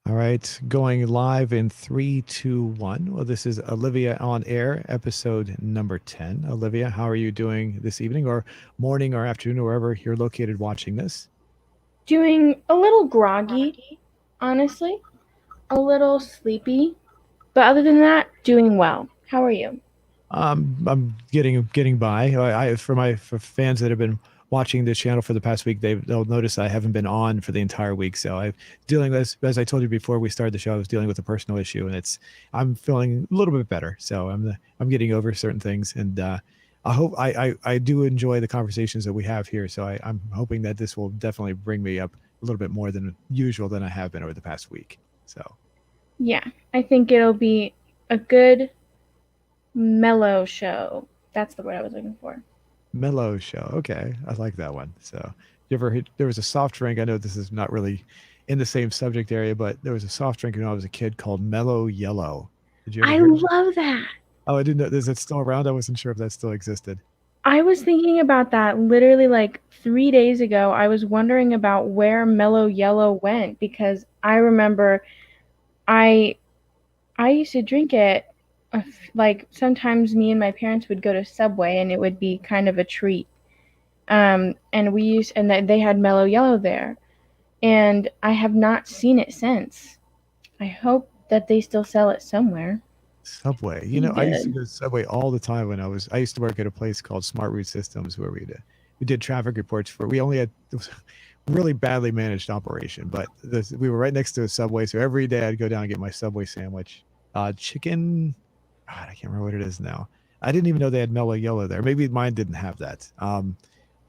All right, going live in three, two, one. Well, this is Olivia on Air, episode number 10. Olivia, how are you doing this evening or morning or afternoon, or wherever you're located watching this? Doing a little groggy, honestly, a little sleepy, but other than that, doing well. How are you? I'm getting by. For fans that have been watching this channel for the past week, they'll notice I haven't been on for the entire week. So I'm dealing with, as I told you before we started the show, I was dealing with a personal issue, and I'm feeling a little bit better. So I'm getting over certain things, and I hope I do enjoy the conversations that we have here. So I'm hoping that this will definitely bring me up a little bit more than usual than I have been over the past week. So Yeah, I think it'll be a good, mellow show. That's the word I was looking for. mellow show. Okay, I like that one. So, you ever hit, there was a soft drink. I know this is not really in the same subject area, but there was a soft drink when I was a kid called Mellow Yellow. Did you ever I hear of it? love that. Oh, I didn't know. Is it still around? I wasn't sure if that still existed. I was thinking about that literally like 3 days ago. I was wondering about where Mellow Yellow went because I remember I I used to drink it. Like sometimes me and my parents would go to Subway and it would be kind of a treat. And we used and they had Mellow Yellow there, and I have not seen it since. I hope that they still sell it somewhere. Subway. Pretty I used to good. go to Subway all the time when I used to work at a place called Smart Route Systems where we did traffic reports for, we only had, it was a really badly managed operation, but we were right next to a Subway. So every day I'd go down and get my Subway sandwich. Chicken, God, I can't remember what it is now. I didn't even know they had Mellow Yellow there. Maybe mine didn't have that.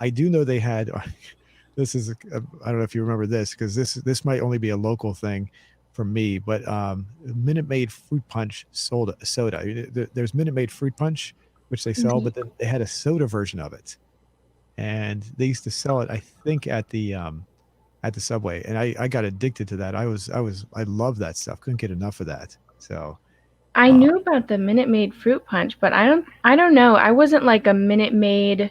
I do know they had, this is, I don't know if you remember this, because this might only be a local thing for me, but Minute Maid fruit punch soda. There's Minute Maid fruit punch, which they sell, Mhm. but then they had a soda version of it, and they used to sell it, I think, at the Subway, and I got addicted to that. I love that stuff. Couldn't get enough of that. So, I uh, knew about the Minute Maid fruit punch, but I don't know. I wasn't like a Minute Maid,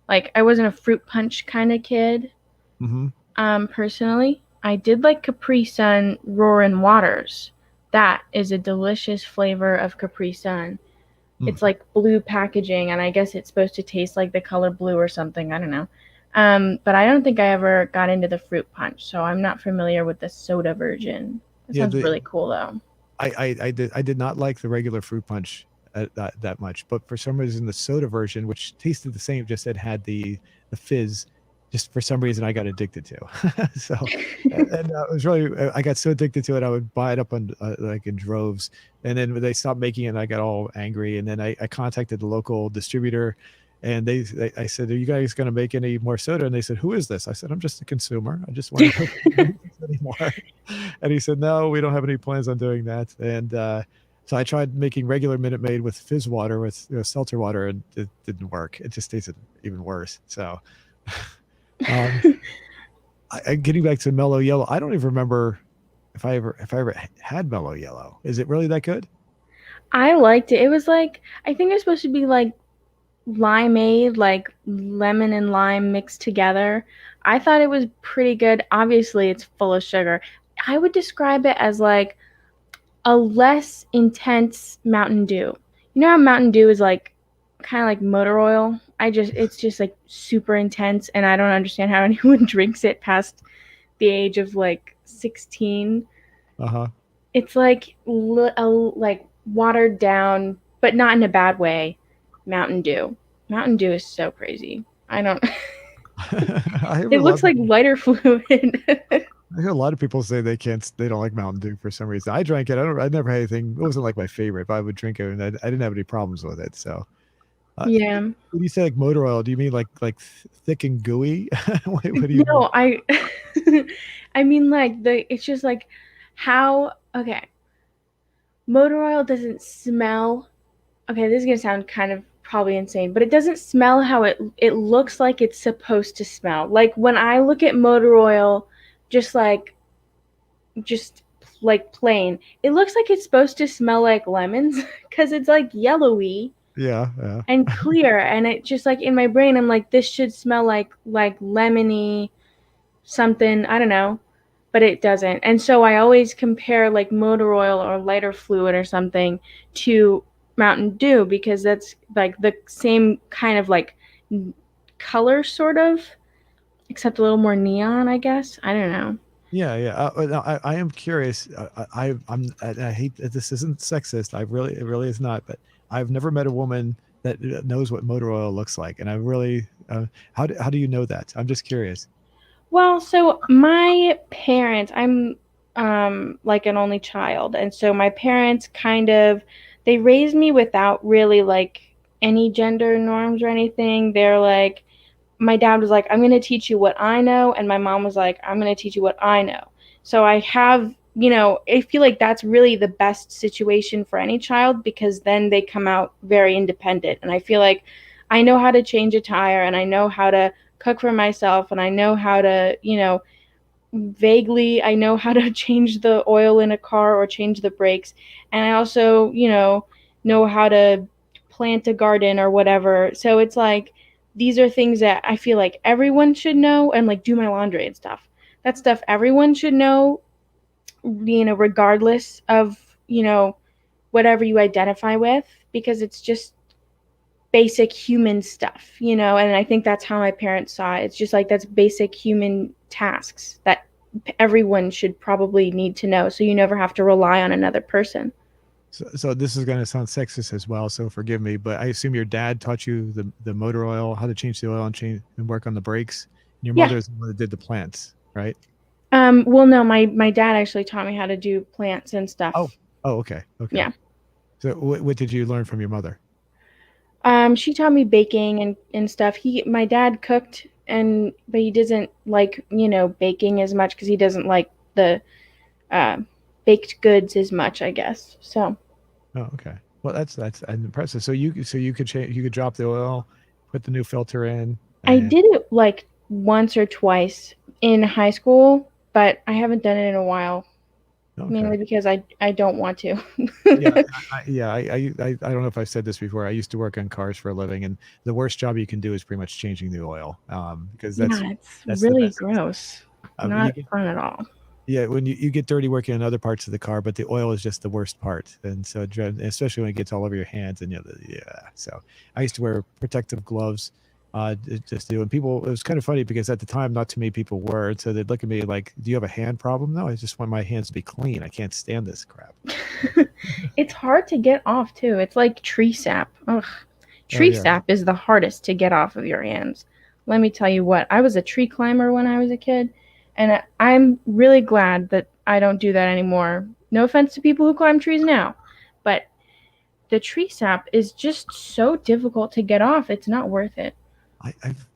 like I wasn't a fruit punch kind of kid. mm-hmm. Personally, I did like Capri Sun Roaring Waters. That is a delicious flavor of Capri Sun. Mm. It's like blue packaging, and I guess it's supposed to taste like the color blue or something. I don't know. But I don't think I ever got into the fruit punch, so I'm not familiar with the soda version. That Yeah, sounds really cool, though. I did not like the regular fruit punch that much, but for some reason the soda version, which tasted the same, just had the fizz. Just for some reason, I got addicted to. So, and it was really, I got so addicted to it, I would buy it up on like in droves, and then when they stopped making it, I got all angry, and then I contacted the local distributor, and I said, "Are you guys going to make any more soda?" And they said, "Who is this?" I said, "I'm just a consumer. I just want to know if you make this anymore." And he said, "No, we don't have any plans on doing that." And so I tried making regular Minute Maid with fizz water, with seltzer water, and it didn't work. It just tasted even worse. So, um, getting back to Mellow Yellow, I don't even remember if I ever had Mellow Yellow. Is it really that good? I liked it. It was like I think it's supposed to be like limeade, like lemon and lime mixed together. I thought it was pretty good. Obviously, it's full of sugar. I would describe it as like a less intense Mountain Dew. You know how Mountain Dew is like kind of like motor oil? It's just like super intense, and I don't understand how anyone drinks it past the age of like 16. Uh huh. It's like like watered down, but not in a bad way. Mountain Dew. Mountain Dew is so crazy. I don't. I hear a It lot of looks like people. lighter fluid. I hear a lot of people say they don't like Mountain Dew for some reason. I drank it. I never had anything. It wasn't like my favorite, but I would drink it, and I didn't have any problems with it. So, Yeah. when you say like motor oil, do you mean like thick and gooey? What do you mean? No, I. I mean like the. It's just like how. Okay, motor oil doesn't smell. Okay, this is gonna sound kind of probably insane, but it doesn't smell how it looks like it's supposed to smell. Like when I look at motor oil, just like just like plain, it looks like it's supposed to smell like lemons because it's like yellowy Yeah, yeah. and clear, and it just like in my brain, I'm like, this should smell like lemony something. I don't know. but it doesn't. And so I always compare like motor oil or lighter fluid or something to Mountain Dew because that's like the same kind of like color sort of, except a little more neon, I guess. I don't know. Yeah, yeah. No, I am curious. I hate that this isn't sexist. It really is not. But I've never met a woman that knows what motor oil looks like, and I really, how do you know that? I'm just curious. Well, so my parents, I'm like an only child, and so my parents kind of they raised me without really like any gender norms or anything. They're like my dad was like, I'm going to teach you what I know. And my mom was like, I'm going to teach you what I know. So I have, I feel like that's really the best situation for any child because then they come out very independent. And I feel like I know how to change a tire and I know how to cook for myself and I know how to, vaguely I know how to change the oil in a car or change the brakes. And I also, know how to plant a garden or whatever. So it's like these are things that I feel like everyone should know and like do my laundry and stuff. That stuff everyone should know, regardless of, whatever you identify with because it's just basic human stuff, and I think that's how my parents saw it. It's just like that's basic human tasks that everyone should probably need to know so you never have to rely on another person. So this is going to sound sexist as well, so forgive me, but I assume your dad taught you the motor oil, how to change the oil and change and work on the brakes. And your Yeah. mother is the one that did the plants, right? Well, no, my dad actually taught me how to do plants and Oh, stuff. oh, okay, okay. Yeah. So what did you learn from your mother? She taught me baking and stuff. My dad cooked but he doesn't like, baking as much because he doesn't like the uh, baked goods as much, I guess. So Oh, okay. Well, that's impressive. So you could change, you could drop the oil, put the new filter in, I and did it like once or twice in high school, but I haven't done it in a while, okay. mainly because I don't want to. Yeah, I don't know if I've said this before. I used to work on cars for a living, and the worst job you can do is pretty much changing the oil, because Yeah, it's that's the really messiest. gross. You Not get fun at all. Yeah, when you get dirty working on other parts of the car, but the oil is just the worst part, and so especially when it gets all over your hands and yeah. So I used to wear protective gloves, just to do. And people, it was kind of funny because at the time not too many people were, and so they'd look at me like, "Do you have a hand problem?" No, I just want my hands to be clean. I can't stand this crap. It's hard to get off too. It's like tree sap. Ugh. Oh Tree yeah, sap is the hardest to get off of your hands. Let me tell you what. I was a tree climber when I was a kid, and I'm really glad that I don't do that anymore. No offense to people who climb trees now, but the tree sap is just so difficult to get off. It's not worth it.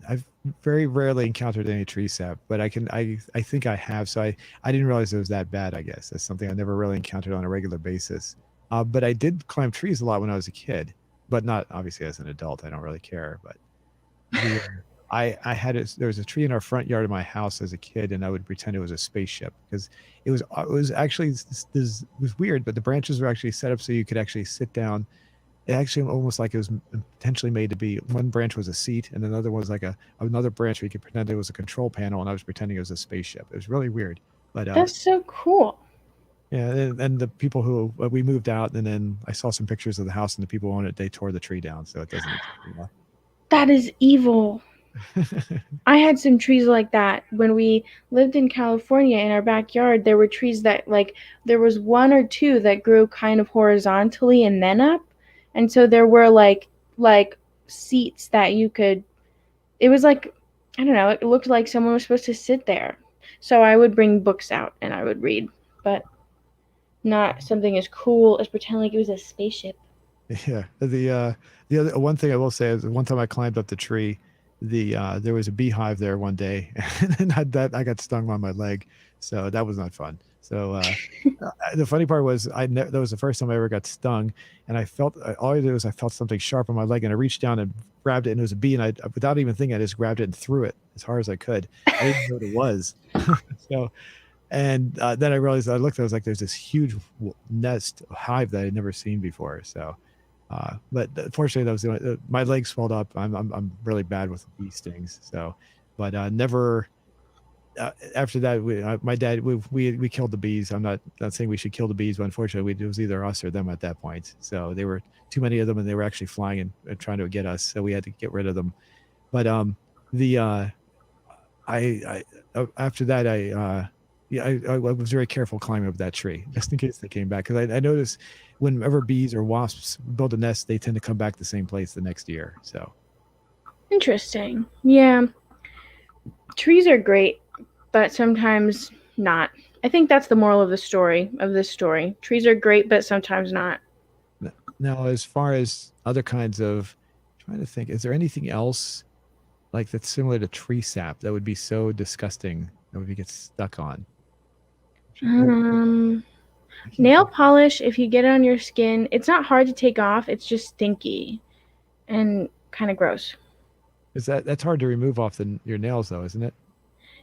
I've very rarely encountered any tree sap, but I think I have. So I didn't realize it was that bad. I guess that's something I never really encountered on a regular basis. But I did climb trees a lot when I was a kid, but not obviously as an adult. I don't really care. But the I had there was a tree in our front yard of my house as a kid, and I would pretend it was a spaceship because it was actually it was weird, but the branches were actually set up so you could actually sit down. It actually almost like it was intentionally made to be. One branch was a seat, and another was like another branch where you could pretend it was a control panel, and I was pretending it was a spaceship. It was really weird, but That's so cool. yeah. And the people who we moved out, and then I saw some pictures of the house, and the people who owned it, they tore the tree down, so it doesn't exist anymore. That is evil. I had some trees like that when we lived in California in our backyard. There were trees that like there was one or two that grew kind of horizontally and then up. And so there were like seats that you could it was like I don't know, it looked like someone was supposed to sit there. So I would bring books out and I would read, but not something as cool as pretend like it was a spaceship. Yeah. The other one thing I will say is one time I climbed up the tree, there was a beehive there one day, and I got stung on my leg, so that was not fun. So the funny part was that was the first time I ever got stung, and I felt all I did was I felt something sharp on my leg, and I reached down and grabbed it, and it was a bee, and I without even thinking I just grabbed it and threw it as hard as I could. I didn't know what it was. So and then I realized I looked, I was like, there's this huge nest hive that I'd never seen before. So, but fortunately, that was my legs swelled up. I'm really bad with bee stings. So, but never. after that, my dad, we killed the bees. I'm not saying we should kill the bees, but unfortunately, it was either us or them at that point. So there were too many of them, and they were actually flying and trying to get us. So we had to get rid of them. But the after that, yeah, I was very careful climbing up that tree just in case they came back, because I noticed whenever bees or wasps build a nest, they tend to come back the same place the next year. So Interesting. Yeah, trees are great, but sometimes not. I think that's the moral of the story of this story. Trees are great, but sometimes not. now, as far as other kinds of, trying to think, is there anything else like that's similar to tree sap that would be so disgusting that would get stuck on? Um, I can't Nail think. polish, if you get it on your skin, it's not hard to take off. It's just stinky and kind of gross. Is that's hard to remove off your nails though, isn't it?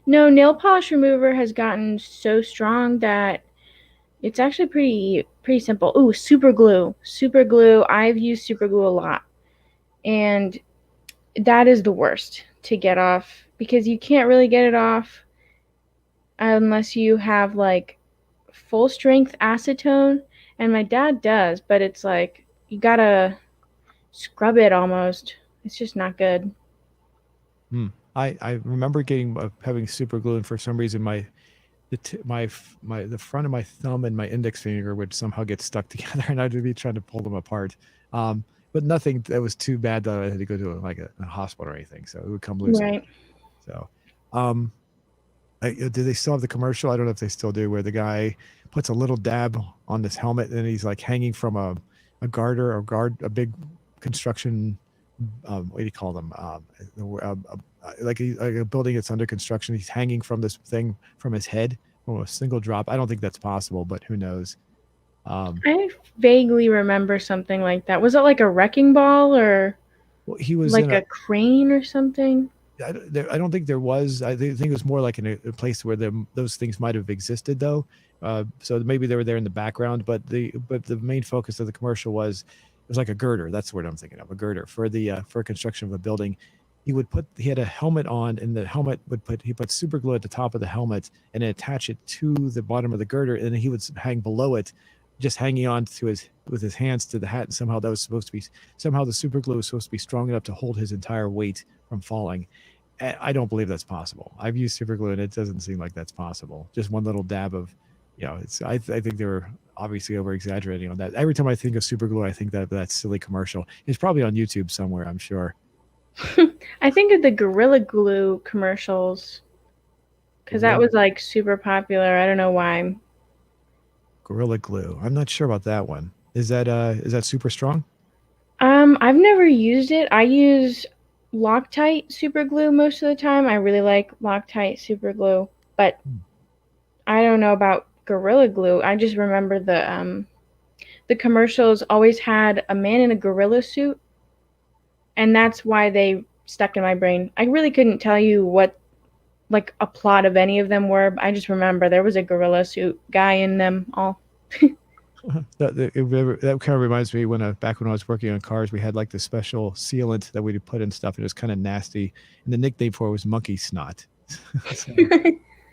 No, nail polish remover has gotten so strong that it's actually pretty simple. Ooh, super glue. Super glue. I've used super glue a lot. And that is the worst to get off because you can't really get it off unless you have like full strength acetone, and my dad does, but it's like you gotta scrub it almost. It's just not good. Hmm. I remember getting having super glue, and for some reason my the front of my thumb and my index finger would somehow get stuck together, and I'd be trying to pull them apart. Um, but nothing that was too bad that I had to go to like a hospital or anything, so it would come loose. Right. So, um, do they still have the commercial? I don't know if they still do, where the guy puts a little dab on this helmet and he's like hanging from a garter or guard a big construction. What do you call them? Like a building that's under construction. He's hanging from this thing from his head from a single drop. I don't think that's possible, but who knows? Um, I vaguely remember something like that. Was it like a wrecking ball or well, he was in like a a crane or something? I don't think there was. Think it was more like in a place where those things might have existed, though. So maybe they were there in the background, but the main focus of the commercial was it was like a girder. That's what I'm thinking of, a girder for the for construction of a building. He had a helmet on, and the helmet he put super glue at the top of the helmet and then attach it to the bottom of the girder, and then he would hang below it, just hanging on to his with his hands to the hat. And somehow the super glue was supposed to be strong enough to hold his entire weight from falling. I don't believe that's possible. I've used super glue and it doesn't seem like that's possible. Just one little dab of, I think they were obviously over exaggerating on that. Every time I think of super glue, I think that silly commercial. It's probably on YouTube somewhere, I'm sure. I think of the Gorilla Glue commercials because that Gorilla, was like super popular. I don't know why. Gorilla Glue. I'm not sure about that one. Is that super strong? I've never used it. I use Loctite super glue most of the time. I really like Loctite super glue, but Hmm. I don't know about Gorilla Glue. I just remember the commercials always had a man in a gorilla suit, and that's why they stuck in my brain. I really couldn't tell you what like a plot of any of them were, but I just remember there was a gorilla suit guy in them all. That kind of reminds me back when I was working on cars, we had like the special sealant that we'd put in stuff, and it was kind of nasty, and the nickname for it was monkey snot. So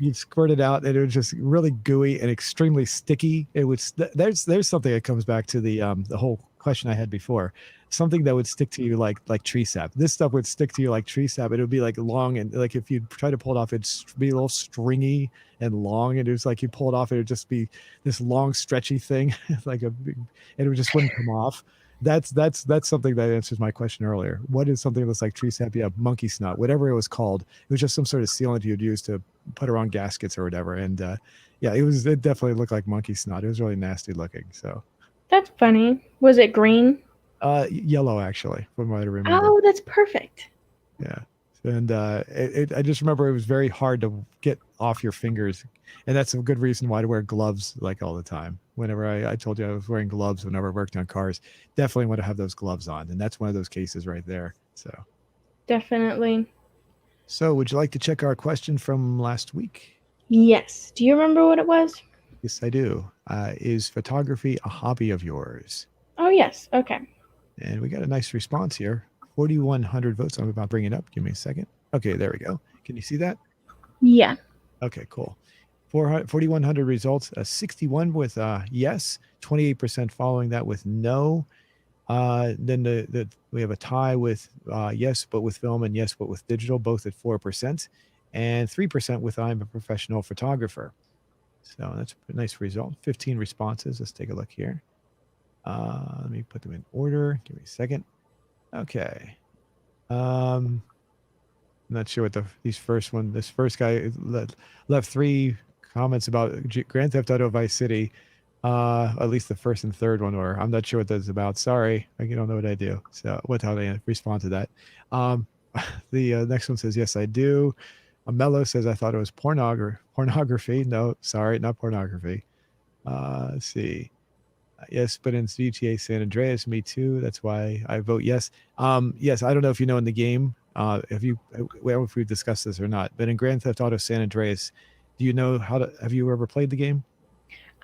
you'd squirt it out and it was just really gooey and extremely sticky. It would there's something that comes back to the whole question I had before. Something that would stick to you like tree sap. This stuff would stick to you like tree sap. It would be like long, and like if you try to pull it off, it'd be a little stringy and long, and it was like you pull it off, it would just be this long stretchy thing, like and it would just wouldn't come off. That's something that answers my question earlier. What is something that's like tree sap? Yeah, monkey snot, whatever it was called. It was just some sort of sealant you'd use to put around gaskets or whatever. And yeah, it definitely looked like monkey snot. It was really nasty looking. So That's funny. Was it green? yellow actually, from what I remember. Oh, that's perfect. Yeah. And I just remember it was very hard to get off your fingers, and that's a good reason why to wear gloves like all the time. Whenever I told you I was wearing gloves whenever I worked on cars, definitely want to have those gloves on, and that's one of those cases right there. Definitely. So would you like to check our question from last week? Yes. Do you remember what it was? Yes, I do. Is photography a hobby of yours? Oh, yes. Okay. And we got a nice response here. 4,100 votes. I'm about to bring it up. Give me a second. Okay, there we go. Can you see that? Yeah. Okay, cool. 4,100 results. 61 with yes, 28% following that with no. Then we have a tie with yes, but with film, and yes, but with digital, both at 4%, and 3% with I'm a professional photographer. So that's a nice result. 15 responses. Let's take a look here. Let me put them in order. Give me a second. Okay. I'm not sure what this first guy left 3 comments about Grand Theft Auto Vice City. At least the first and third one were. I'm not sure what that's about. Sorry, I don't know what I do. So how they respond to that. Um, the next one says, yes, I do. Mello says, I thought it was pornography. No, sorry, not pornography. Let's see. Yes, but in GTA San Andreas, me too. That's why I vote yes. Yes, I don't know if you know in the game, well, if we've discussed this or not, but in Grand Theft Auto San Andreas, do you know have you ever played the game?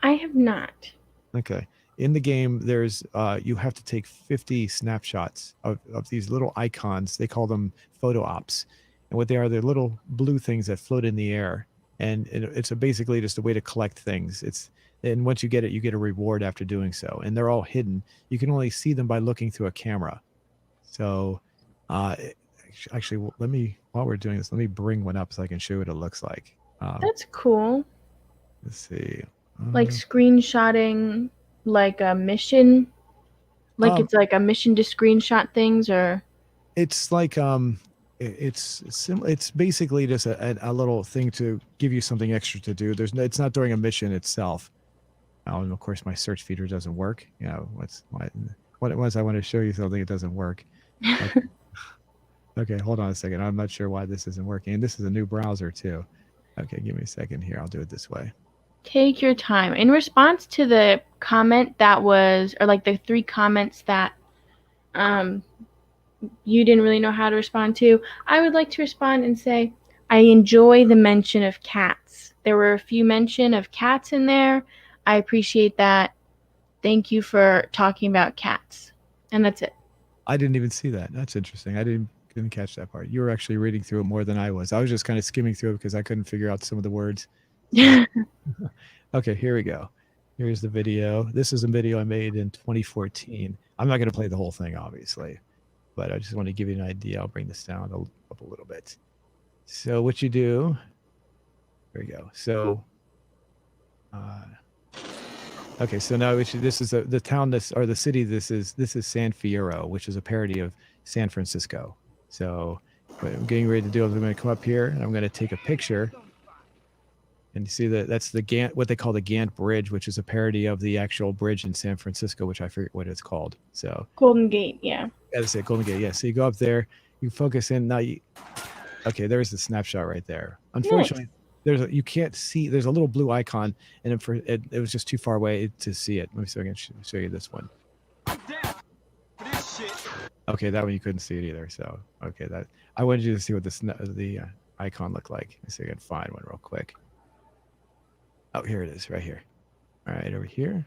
I have not. Okay. In the game, there's you have to take 50 snapshots of these little icons. They call them photo ops. And what they are, they're little blue things that float in the air. And it's basically just a way to collect things. And once you get it, you get a reward after doing so. And they're all hidden. You can only see them by looking through a camera. So uh, actually, while we're doing this, let me bring one up so I can show you what it looks like. That's cool. Let's see. Like screenshotting like a mission, like Um, it's like a mission to screenshot things, or it's like it's basically just a little thing to give you something extra to do. It's not during a mission itself. And of course, my search feeder doesn't work. What it was, I want to show you something. It doesn't work. Okay, okay, hold on a second. I'm not sure why this isn't working. And this is a new browser too. Okay, give me a second here. I'll do it this way. take your time. In response to the comment that was, or like the 3 comments that um you didn't really know how to respond to, I would like to respond and say I enjoy the mention of cats. There were a few mention of cats in there. I appreciate that. Thank you for talking about cats. And that's it. I didn't even see that. That's interesting. I didn't catch that part. You were actually reading through it more than I was. I was just kind of skimming through it because I couldn't figure out some of the words. So, okay, here we go. Here's the video. This is a video I made in 2014. I'm not going to play the whole thing, obviously, but I just want to give you an idea. I'll bring the sound up a little bit. So what you do, here we go. So, okay, so now this is the town or the city. This is San Fierro, which is a parody of San Francisco. So what I'm getting ready to do is I'm going to come up here and I'm going to take a picture. And you see that's the what they call the Gantt Bridge, which is a parody of the actual bridge in San Francisco, which I forget what it's called. So Golden Gate, yeah. That's it, Golden Gate. Yeah. So you go up there, you focus in. Okay, there's the snapshot right there. Unfortunately, you can't see. There's a little blue icon, and it was just too far away to see it. Let me see if I can show you this one. Okay, that one you couldn't see it either. So okay, I wanted you to see what the icon looked like. Let's see if I can find one real quick. Oh, here it is, right here. All right, over here.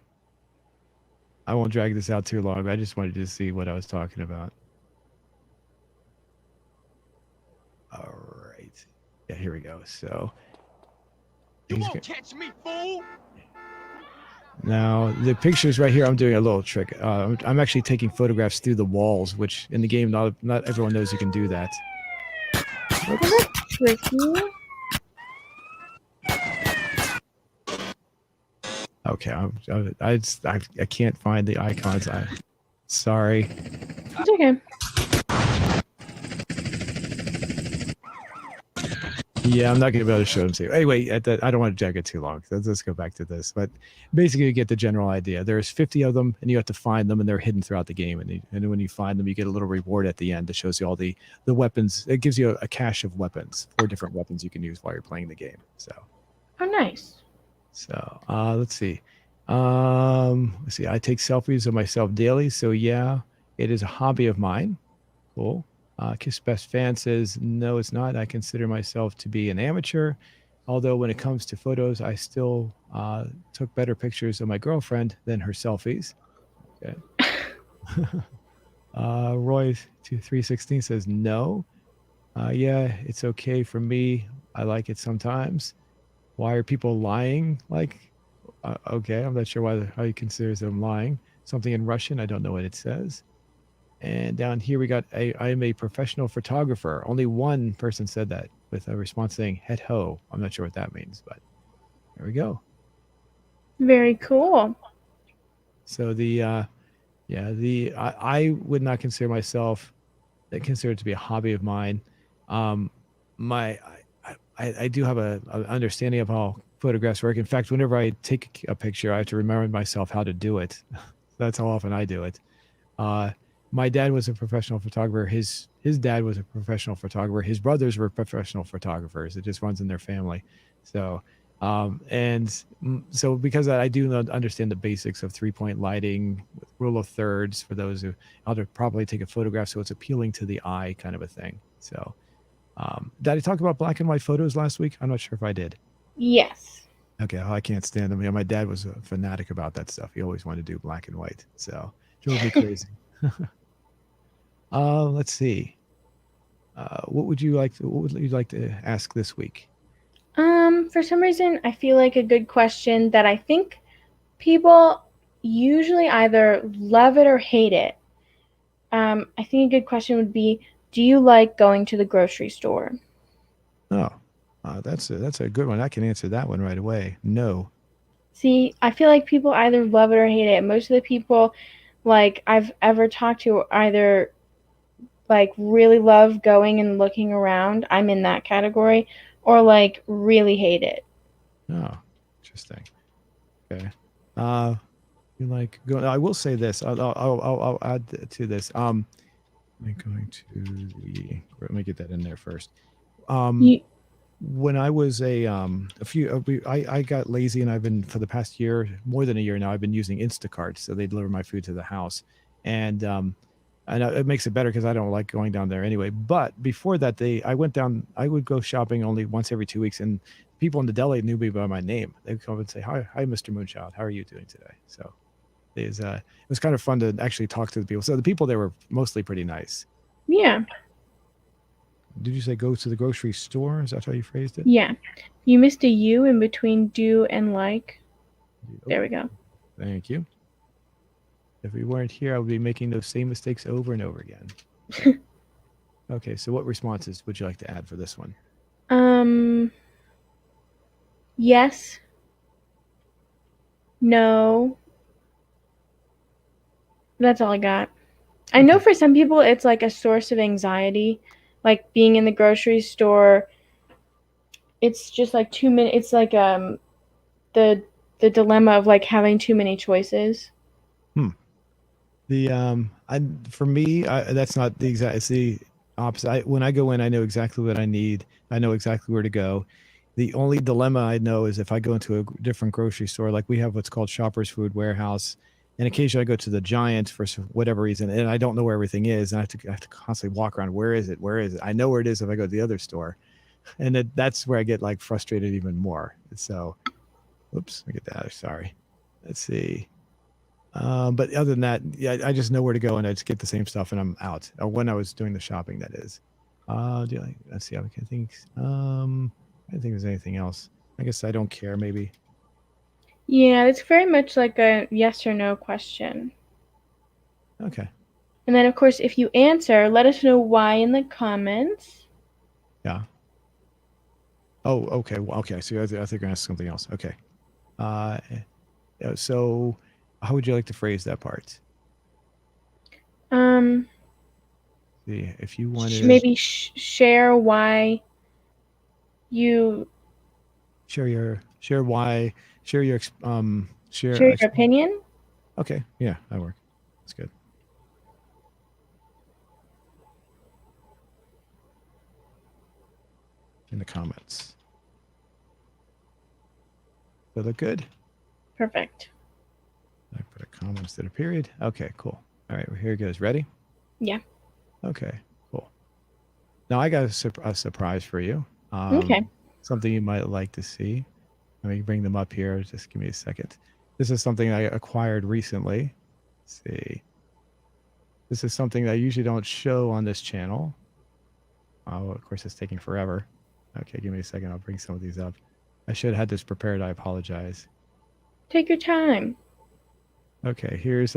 I won't drag this out too long, but I just wanted you to see what I was talking about. All right. Yeah, here we go. So you won't catch me, fool. Now the pictures right here. I'm doing a little trick. I'm actually taking photographs through the walls, which in the game not everyone knows you can do that. Oops. Tricky. Okay, I can't find the icons. Sorry. It's okay. Yeah, I'm not going to be able to show them to you. Anyway, I don't want to drag it too long. Let's go back to this. But basically, you get the general idea. There's 50 of them, and you have to find them, and they're hidden throughout the game. And when you find them, you get a little reward at the end that shows you all the weapons. It gives you a cache of weapons, 4 different weapons you can use while you're playing the game. So. Oh, nice. So let's see. Let's see. I take selfies of myself daily. So yeah, it is a hobby of mine. Cool. Kiss Best Fan says, no, it's not. I consider myself to be an amateur. Although when it comes to photos, I still took better pictures of my girlfriend than her selfies. Okay. Roy 316 says, no. Yeah, it's okay for me. I like it sometimes. Why are people lying? Like, okay, I'm not sure how he considers them lying. Something in Russian, I don't know what it says. And down here we got I am a professional photographer. Only one person said that with a response saying "het ho." I'm not sure what that means, but there we go. Very cool. So I would not consider myself consider it to be a hobby of mine. Um, my I do have a understanding of how photographs work. In fact, whenever I take a picture, I have to remind myself how to do it. That's how often I do it. Uh, my dad was a professional photographer. His dad was a professional photographer. His brothers were professional photographers. It just runs in their family. So, so because I do understand the basics of 3-point lighting, with rule of thirds for those who how to properly take a photograph so it's appealing to the eye, kind of a thing. So, did I talk about black and white photos last week? I'm not sure if I did. Yes. Okay, well, I can't stand them. Yeah, my dad was a fanatic about that stuff. He always wanted to do black and white, so drove me crazy. Let's see. What would you like? What would you like to ask this week? For some reason, I feel like a good question that I think people usually either love it or hate it. I think a good question would be, do you like going to the grocery store? Oh, that's a good one. I can answer that one right away. No. See, I feel like people either love it or hate it. Most of the people like I've ever talked to either like really love going and looking around. I'm in that category, or like really hate it. Oh, interesting. Okay. You like go? I will say this. I'll add to this. I'm going to the. Let me get that in there first. Um, You, when I was a few I got lazy, and I've been for the past year, more than a year now, I've been using Instacart, so they deliver my food to the house. And it makes it better because I don't like going down there anyway. But before that, I would go shopping only once every 2 weeks, and people in the deli knew me by my name. They'd come and say, hi, Mr. Moonchild, how are you doing today? So it was kind of fun to actually talk to the people. So the people there were mostly pretty nice. yeah, Did you say go to the grocery store? Is that how you phrased it? yeah. You missed a U in between do and like. There we Okay. go. Thank you. If we weren't here, I would be making those same mistakes over and over again. Okay, so what responses would you like to add for this one? Yes, no. That's all I got. I know Okay. for some people it's like a source of anxiety, like being in the grocery store. It's just like too many. It's like the the dilemma of like having too many choices. Hmm. I for me, that's not the exact. It's the opposite. When I go in, I know exactly what I need. I know exactly where to go. The only dilemma I know is if I go into a different grocery store, like we have what's called Shoppers Food Warehouse, and occasionally I go to the Giant for whatever reason, and I don't know where everything is, and I have to constantly walk around. Where is it? Where is it? I know where it is if I go to the other store, and that's where I get like frustrated even more. So, whoops, I get that. Sorry. Let's see. But other than that, yeah, I just know where to go, and I just get the same stuff, and I'm out. When I was doing the shopping, that is. Let's see. I can think. I don't think there's anything else. I guess I don't care. Maybe. Yeah, it's very much like a yes or no question. Okay. And then, of course, if you answer, let us know why in the comments. Yeah. Oh, okay. Well, okay. So I think you're gonna ask something else. Okay. Uh, so how would you like to phrase that part? Um, See, if you wanted to maybe share why you share why, share your share your opinion. Okay. Yeah, that works. That's good. In the comments. Does that look good? Perfect. I put a comma instead of period. Okay, cool. All right, well, here it goes. Ready? Yeah. Okay, cool. Now I got a surprise for you. Okay. Something you might like to see. Let me bring them up here. Just give me a second. This is something I acquired recently. Let's see. This is something that I usually don't show on this channel. Oh, of course, it's taking forever. Okay, give me a second. I'll bring some of these up. I should have had this prepared. I apologize. Take your time. Okay, here's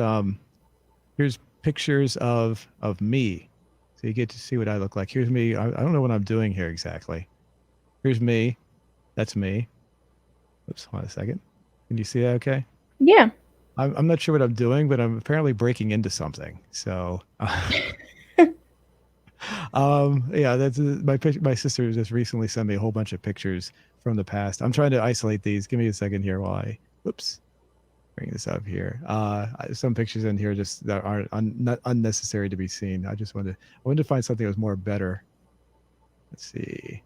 pictures of me, so you get to see what I look like. Here's me. I don't know what I'm doing here exactly. Here's me. That's me. Oops, hold on a second. Can you see that? Okay. Yeah. I'm not sure what I'm doing, but I'm apparently breaking into something. So, yeah, that's my sister just recently sent me a whole bunch of pictures from the past. I'm trying to isolate these. Give me a second here while I, whoops, bring this up here. Some pictures in here just that are not unnecessary to be seen. I wanted to find something that was more better. Let's see.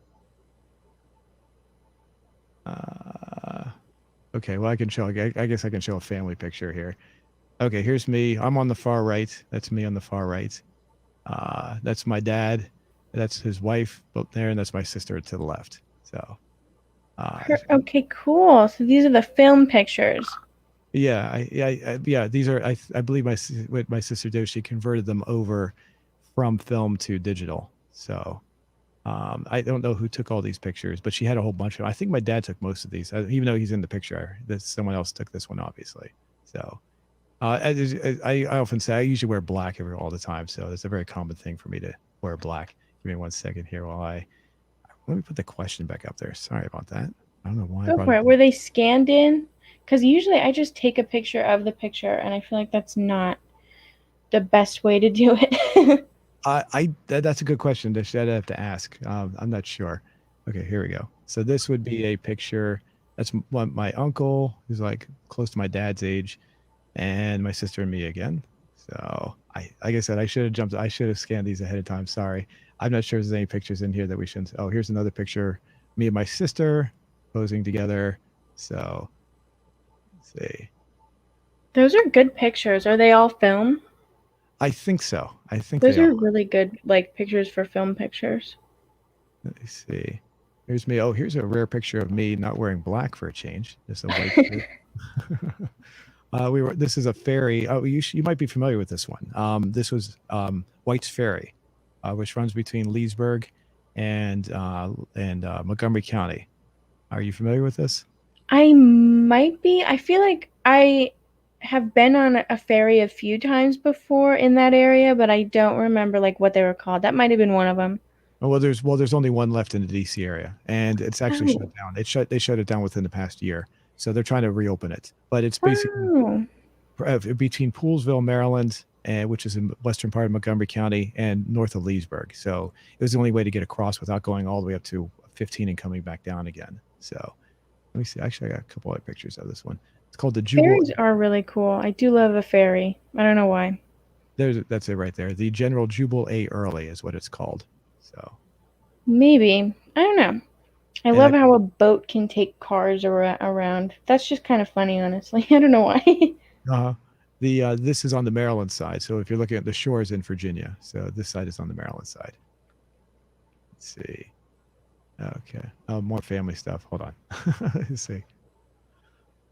Okay, well, I can show, I guess I can show a family picture here. Okay, here's me. I'm on the far right. That's me on the far right. That's my dad. That's his wife up there, and that's my sister to the left. So, Okay, cool. So these are the film pictures. yeah, yeah. These are, I believe what my sister did, she converted them over from film to digital. So, I don't know who took all these pictures, but she had a whole bunch of them. I think my dad took most of these, even though he's in the picture. Someone else took this one, obviously. So, I often say I usually wear black all the time, so it's a very common thing for me to wear black. Give me one second here while let me put the question back up there. Sorry about that. I don't know why I Go brought for it. it. Were they scanned in? Because usually I just take a picture of the picture, and I feel like that's not the best way to do it. That's a good question that I'd have to ask. I'm not sure. Okay, here we go. So this would be a picture. That's my uncle, who's like close to my dad's age, and my sister and me again. So like I said, I should have scanned these ahead of time. Sorry. I'm not sure if there's any pictures in here that we shouldn't. Oh, here's another picture. Me and my sister posing together. So let's see. Those are good pictures. Are they all film? I think so. I think Those they are. are really good, like, pictures for film pictures. Let me see. Here's me. Oh, here's a rare picture of me not wearing black for a change. Just a white shirt. This is a ferry. Oh, you might be familiar with this one. This was White's Ferry, which runs between Leesburg and Montgomery County. Are you familiar with this? I might be. I feel like I have been on a ferry a few times before in that area, but I don't remember like what they were called. That might have been one of them. Oh, well, there's only one left in the DC area, and it's actually Oh. shut down. They shut it down within the past year, so they're trying to reopen it. But it's basically Oh. between Poolesville, Maryland, and which is in western part of Montgomery County, and north of Leesburg. So it was the only way to get across without going all the way up to 15 and coming back down again. So let me see. Actually, I got a couple other pictures of this one. It's called the Jubal. Ferries are really cool. I do love a ferry. I don't know why. That's it right there. The General Jubal A. Early is what it's called. So Maybe. I don't know. I and love how a boat can take cars around. That's just kind of funny, honestly. I don't know why. uh this is on the Maryland side. So if you're looking at the shores in Virginia, so this side is on the Maryland side. Let's see. Okay. Oh, more family stuff. Hold on. Let's see.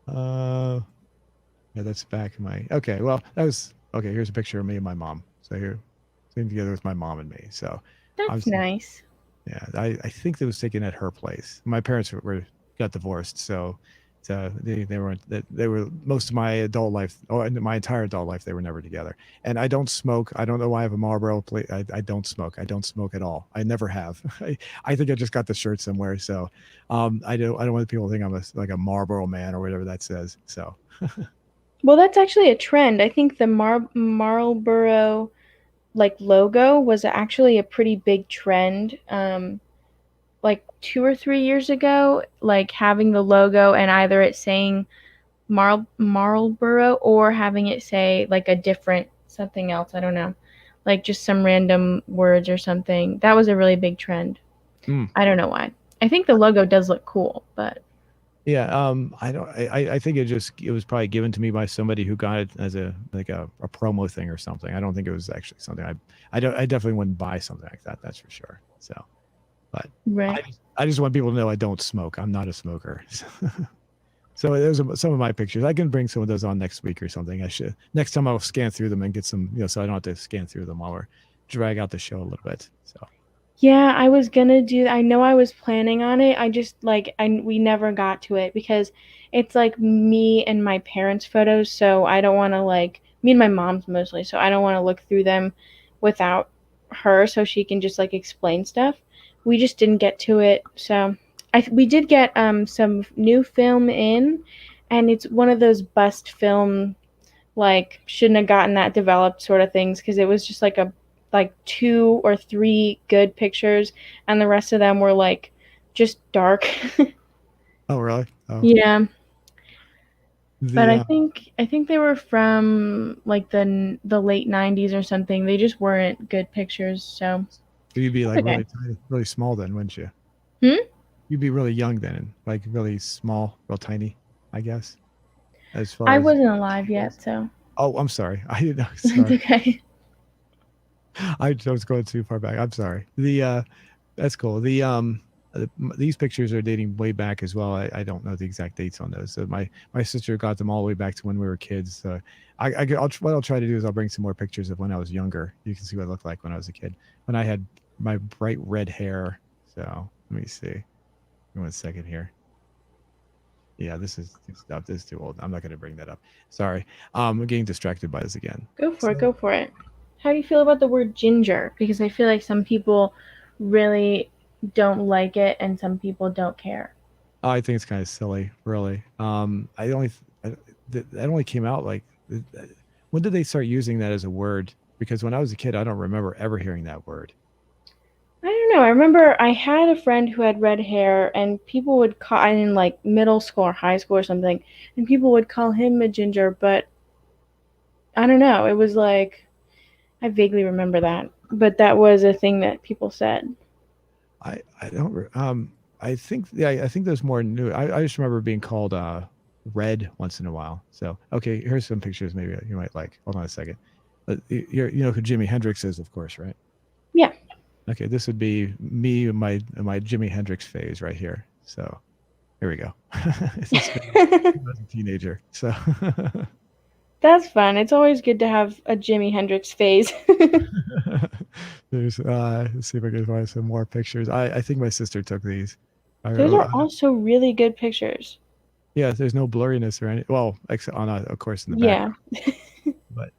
Yeah, that's back in my. Okay, well, that was okay. Here's a picture of me and my mom. So here, sitting together with my mom and me. So That's nice. yeah, I think it was taken at her place. My parents got divorced, so they were most of my adult life, or my entire adult life, they were never together. And I don't smoke. I don't know why I have a Marlboro plate. I don't smoke. I don't smoke at all. I never have. I think I just got the shirt somewhere. So I don't want people to think I'm like a Marlboro man or whatever that says. So Well, that's actually a trend. I think the Marlboro like logo was actually a pretty big trend. Like 2 or 3 years ago, like having the logo and either it saying Marlboro or having it say like a different something else. I don't know, like just some random words or something. That was a really big trend. I don't know why. I think the logo does look cool, but yeah, I don't. I think it was probably given to me by somebody who got it as a promo thing or something. I don't think it was actually something I definitely wouldn't buy something like that. That's for sure. So, but right. I just want people to know I don't smoke. I'm not a smoker. So those are some of my pictures. I can bring some of those on next week or something. I should next time I'll scan through them and get some, so I don't have to scan through them while we're drag out the show a little bit. So Yeah, I was gonna do. I know I was planning on it. I just like we never got to it because it's like me and my parents' photos, so I don't want to like me and my mom's mostly, so I don't want to look through them without her, so she can just like explain stuff. We just didn't get to it, so we did get some new film in, and it's one of those bust film like shouldn't have gotten that developed sort of things because it was just like a like two or three good pictures and the rest of them were like just dark. Oh, really? Oh, Yeah, but the I think they were from like the late 90s or something. They just weren't good pictures, so you'd be it's like okay. really tiny, really small then, wouldn't you? Hmm? You'd be really young then, like really small, real tiny, I guess, as far I as wasn't alive yet, so Oh, I'm sorry. I didn't know. it's Sorry. okay. I was going too far back. I'm sorry. That's cool. These pictures are dating way back as well. I don't know the exact dates on those. So my sister got them all the way back to when we were kids. So what I'll try to do is I'll bring some more pictures of when I was younger. You can see what I looked like when I was a kid, when I had my bright red hair. So let me see. Give me 1 second here. Yeah, this is stuff. This is too old. I'm not going to bring that up. Sorry. I'm getting distracted by this again. Go for it, So go for it. How do you feel about the word ginger? Because I feel like some people really don't like it and some people don't care. I think it's kind of silly, really. I, that only came out like when did they start using that as a word? Because when I was a kid, I don't remember ever hearing that word. I don't know. I remember I had a friend who had red hair, and people would call in like middle school or high school or something, and people would call him a ginger. But I don't know. It was like I vaguely remember that, but that was a thing that people said. I don't. I think yeah, I think there's more new. I just remember being called red once in a while. So okay, here's some pictures. Maybe you might like. Hold on a second. You know who Jimi Hendrix is, of course, right? Yeah. Okay, this would be me in my Jimi Hendrix phase right here. So here we go. It's been when I was a teenager. So That's fun. It's always good to have a Jimi Hendrix phase. there's let's see if I can find some more pictures. I think my sister took these. Those are also really good pictures. Yeah, there's no blurriness or any. Well, except on of course in the Yeah. background. But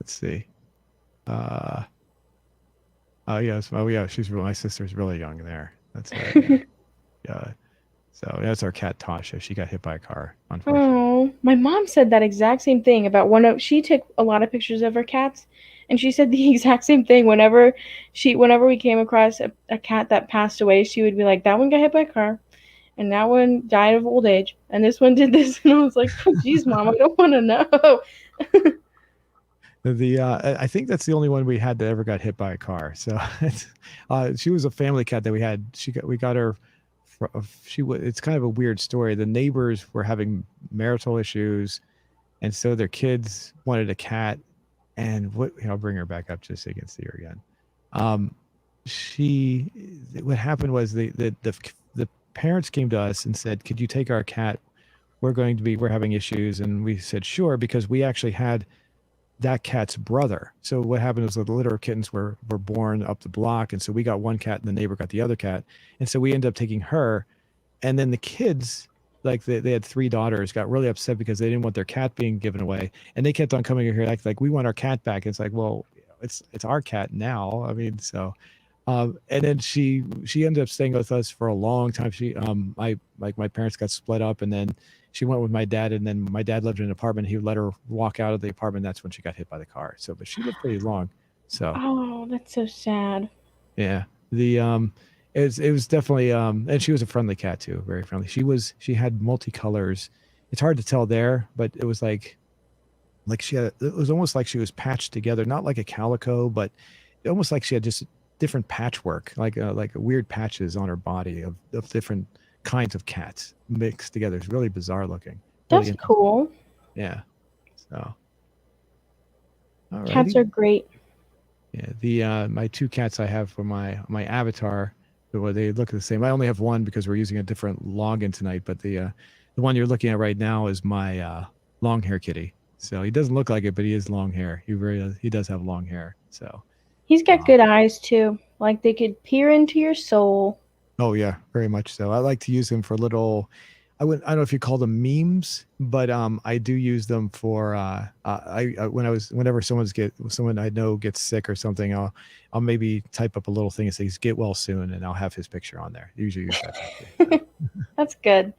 let's see. Uh oh yes. Oh yeah, my sister's really young there. That's right. Yeah. So that's our cat Tasha. She got hit by a car, unfortunately. Oh, my mom said that exact same thing about one of she took a lot of pictures of her cats and she said the exact same thing whenever we came across a cat that passed away, she would be like that one got hit by a car and that one died of old age and this one did this and I was like, oh, "Geez, mom, I don't want to know." I think that's the only one we had that ever got hit by a car. So she was a family cat that we got her. It's kind of a weird story. The neighbors were having marital issues, and so their kids wanted a cat. And I'll bring her back up just so you can see her again. Um, she what happened was the parents came to us and said, "Could you take our cat? We're having issues." And we said, "Sure," because we actually had that cat's brother. So what happened was the litter of kittens were born up the block, and so we got one cat, and the neighbor got the other cat, and so we ended up taking her. And then the kids, like they had three daughters, got really upset because they didn't want their cat being given away, and they kept on coming in here like we want our cat back. It's like, well, it's our cat now. I mean, so and then she ended up staying with us for a long time. My parents got split up, and then she went with my dad, and then my dad lived in an apartment. He let her walk out of the apartment. That's when she got hit by the car. So, but she lived pretty long. So Oh, that's so sad. yeah, the it was definitely and she was a friendly cat too, very friendly. She had multicolors. It's hard to tell there, but it was like it was almost like she was patched together, not like a calico, but almost like she had just different patchwork, like weird patches on her body of different kinds of cats mixed together. It's really bizarre looking. Really That's interesting. cool. Yeah. So, all Cats righty. are great. Yeah. The my two cats I have for my avatar, well, they look the same. I only have one because we're using a different login tonight, but the one you're looking at right now is my long hair kitty. So he doesn't look like it, but he is long hair. He does have long hair. So He's got uh, good eyes too. Like they could peer into your soul. Oh yeah, very much so. I like to use them for little. I don't know if you call them memes, but I do use them for whenever someone I know gets sick or something, I'll maybe type up a little thing that says "Get well soon," and I'll have his picture on there. Usually use that type of thing. That's good.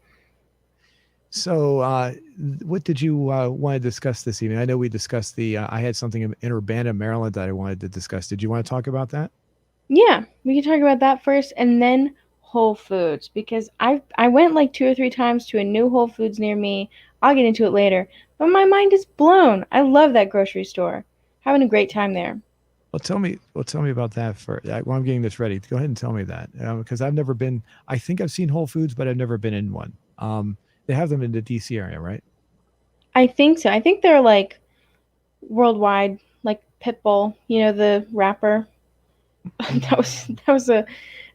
So, what did you want to discuss this evening? I know we discussed I had something in Urbana, Maryland that I wanted to discuss. Did you want to talk about that? Yeah, we can talk about that first and then Whole Foods because I went like 2 or 3 times to a new Whole Foods near me. I'll get into it later, but my mind is blown. I love that grocery store. Having a great time there. Tell me about that for while I'm getting this ready. Go ahead and tell me that because I've never been. I think I've seen Whole Foods, but I've never been in one. They have them in the DC area, right? I think so. I think they're like worldwide, like Pitbull, the rapper. that was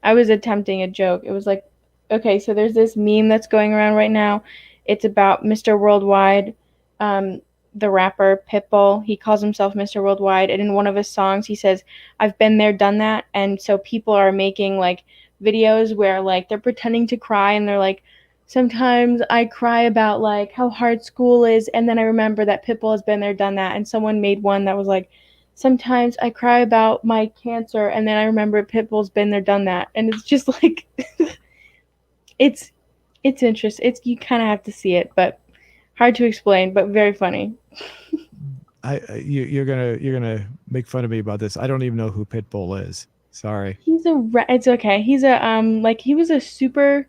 I was attempting a joke. It was like, okay, so there's this meme that's going around right now. It's about Mr. Worldwide, um, the rapper Pitbull. He calls himself Mr. Worldwide, and in one of his songs, he says, "I've been there, done that." And so people are making like videos where like they're pretending to cry, and they're like, "Sometimes I cry about like how hard school is, and then I remember that Pitbull has been there, done that." And someone made one that was like, sometimes I cry about my cancer and then I remember Pitbull's been there, done that. And it's just like it's it's interesting. It's you kind of have to see it, but hard to explain, but very funny. You're gonna make fun of me about this. I don't even know who Pitbull is. Sorry. It's okay. He's a like he was a super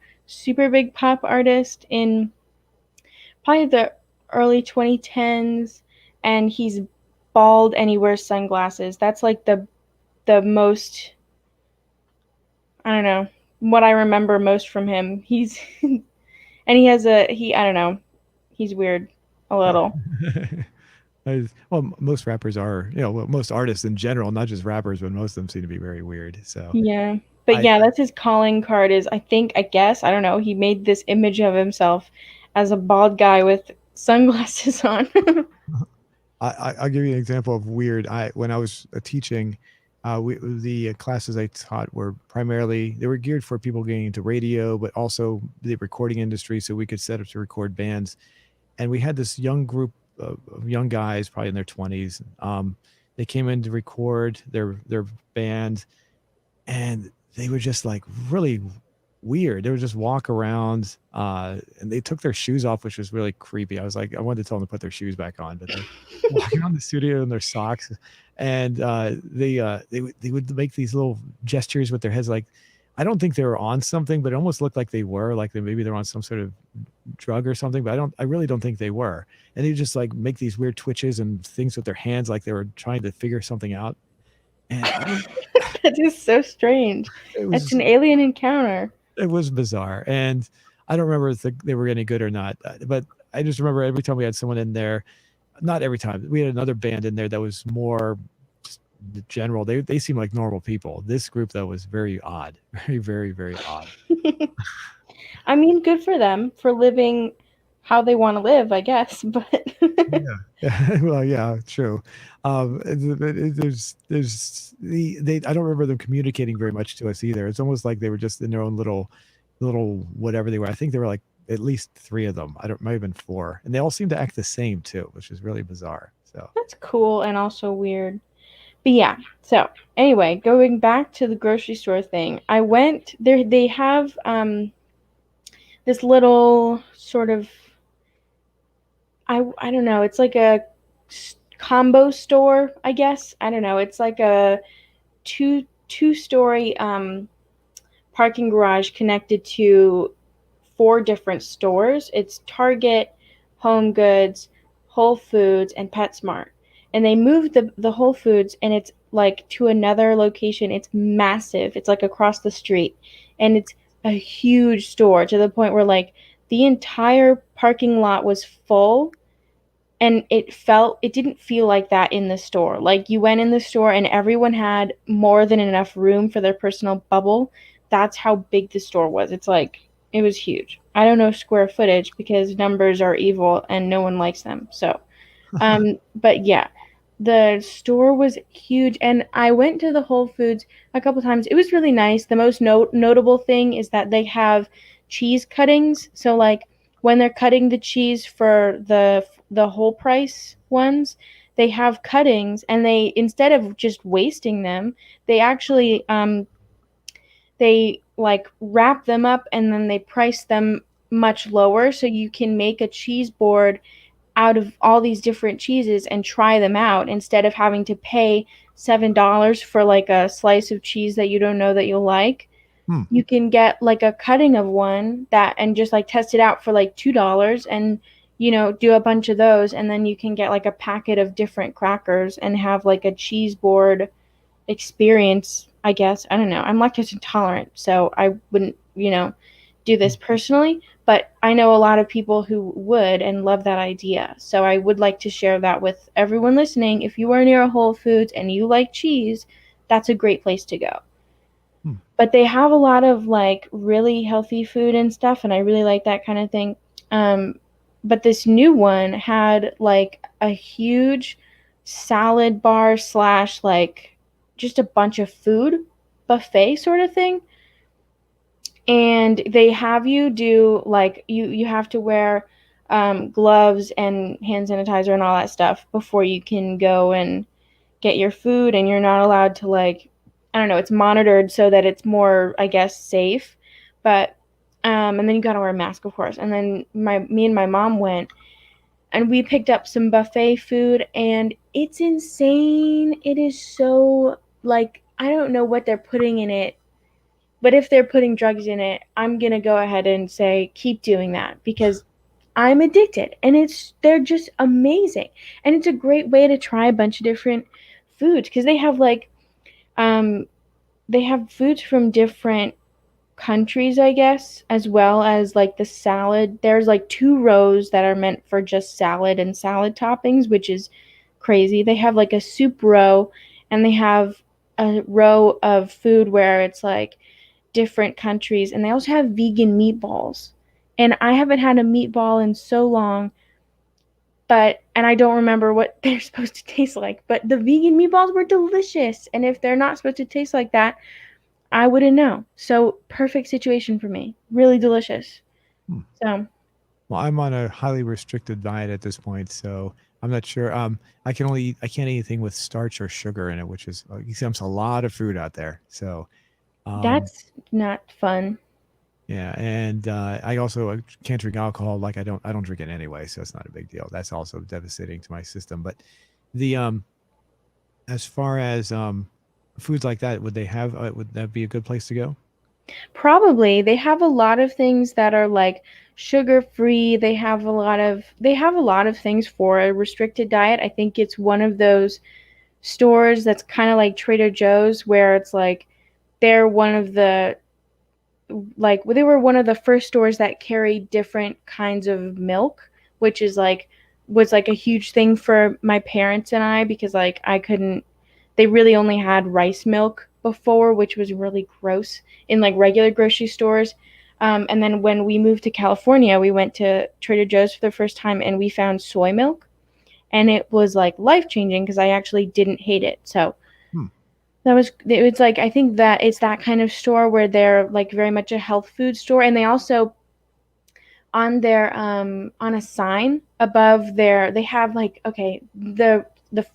big pop artist in probably the early 2010s, and he's bald and he wears sunglasses. That's like the most, I don't know, what I remember most from him. He's and he I don't know. He's weird a little. Well, most rappers are, well, most artists in general, not just rappers, but most of them seem to be very weird. So Yeah. But I, yeah, that's his calling card is I guess, I don't know, he made this image of himself as a bald guy with sunglasses on. I'll give you an example of weird. When I was teaching, the classes I taught were primarily they were geared for people getting into radio, but also the recording industry, so we could set up to record bands. And we had this young group of young guys, probably in their 20s. They came in to record their band, and they were just like really weird. They would just walk around, and they took their shoes off, which was really creepy. I was like, I wanted to tell them to put their shoes back on, but they're walking around the studio in their socks, and they would make these little gestures with their heads, like I don't think they were on something, but it almost looked like they were, like maybe they're on some sort of drug or something. But I really don't think they were. And they just like make these weird twitches and things with their hands, like they were trying to figure something out. And That is so strange. it That's was an alien encounter. it was bizarre, and I don't remember if they were any good or not, but I just remember every time we had someone in there, not every time, we had another band in there that was more just the general. They seemed like normal people. This group though was very odd, very odd. I mean, good for them for living how they want to live, I guess, but Yeah. Well, yeah, true. There's they I don't remember them communicating very much to us either. It's almost like they were just in their own little whatever they were. I think there were like at least three of them. I don't might have been four, and they all seemed to act the same too, which is really bizarre. So that's cool and also weird. But yeah, so anyway, going back to the grocery store thing, I went there. They have this little sort of I don't know. It's like a combo store, I guess. I don't know. It's like a two story parking garage connected to four different stores. It's Target, Home Goods, Whole Foods, and PetSmart. And they moved the Whole Foods, and it's like to another location. It's massive. It's like across the street, and it's a huge store to the point where like the entire parking lot was full, and it didn't feel like that in the store. Like you went in the store and everyone had more than enough room for their personal bubble. That's how big the store was. It's like it was huge. I don't know square footage because numbers are evil and no one likes them. So but yeah, The store was huge, and I went to the Whole Foods a couple times. It was really nice. The most notable thing is that they have cheese cuttings. So like when they're cutting the cheese for the whole price ones, they have cuttings, and they, instead of just wasting them, they actually they like wrap them up and then they price them much lower, so you can make a cheese board out of all these different cheeses and try them out instead of having to pay $7 for like a slice of cheese that you don't know that you'll like. Hmm. You can get like a cutting of one that and just like test it out for like $2 and do a bunch of those, and then you can get like a packet of different crackers and have like a cheese board experience, I guess. I don't know. I'm lactose intolerant, so I wouldn't, do this personally, but I know a lot of people who would and love that idea. So I would like to share that with everyone listening. If you are near a Whole Foods and you like cheese, that's a great place to go. Hmm. But they have a lot of like really healthy food and stuff, and I really like that kind of thing. But this new one had like a huge salad bar slash like just a bunch of food buffet sort of thing. And they have you do like you have to wear gloves and hand sanitizer and all that stuff before you can go and get your food, and you're not allowed to like, I don't know, it's monitored so that it's more, I guess, safe. But and then you got to wear a mask, of course. And then me and my mom went and we picked up some buffet food, and it's insane. It is so like, I don't know what they're putting in it, but if they're putting drugs in it, I'm going to go ahead and say keep doing that, because I'm addicted, and they're just amazing. And it's a great way to try a bunch of different foods, because um they have foods from different countries, I guess, as well as like the salad. There's like two rows that are meant for just salad and salad toppings, which is crazy. They have like a soup row, and they have a row of food where it's like different countries, and they also have vegan meatballs. And I haven't had a meatball in so long, and I don't remember what they're supposed to taste like, but the vegan meatballs were delicious. And if they're not supposed to taste like that, I wouldn't know. So perfect situation for me. Really delicious. Hmm. So Well, I'm on a highly restricted diet at this point, so I'm not sure. I can't eat anything with starch or sugar in it, which is exempts a lot of food out there. So, that's not fun. yeah, and I also can't drink alcohol. Like I don't drink it anyway, so it's not a big deal. That's also devastating to my system. But the as far as foods like that, would that be a good place to go? Probably. They have a lot of things that are like sugar free. They have a lot of things for a restricted diet. I think it's one of those stores that's kind of like Trader Joe's, where it's like they're one of the they were one of the first stores that carried different kinds of milk, which is like was like a huge thing for my parents and I, because like I couldn't they really only had rice milk before, which was really gross in like regular grocery stores. And then when we moved to California, we went to Trader Joe's for the first time, and we found soy milk, and it was like life changing because I actually didn't hate it. So Hmm. it's like, I think that it's that kind of store where they're like very much a health food store, and they also on a sign above there they have like, okay, the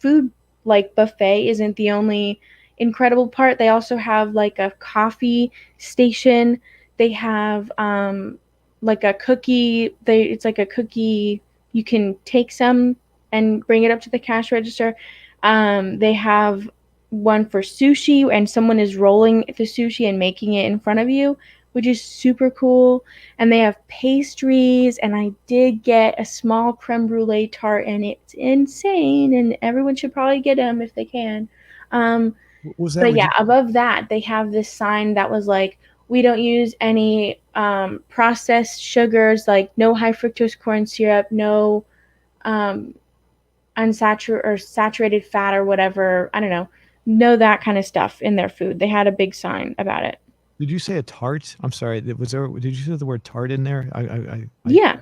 food like buffet isn't the only incredible part. They also have like a coffee station. They have like a cookie, it's like a cookie, you can take some and bring it up to the cash register. They have one for sushi, and someone is rolling the sushi and making it in front of you, which is super cool. And they have pastries, and I did get a small creme brulee tart, and it's insane, and everyone should probably get them if they can. um, What was that? but yeah, above that they have this sign that was like, we don't use any processed sugars, like no high fructose corn syrup, no um, unsaturated or saturated fat or whatever, I don't know that kind of stuff in their food. They had a big sign about it. Did you say a tart? I'm sorry. Was there? Did you say the word tart in there? Yeah.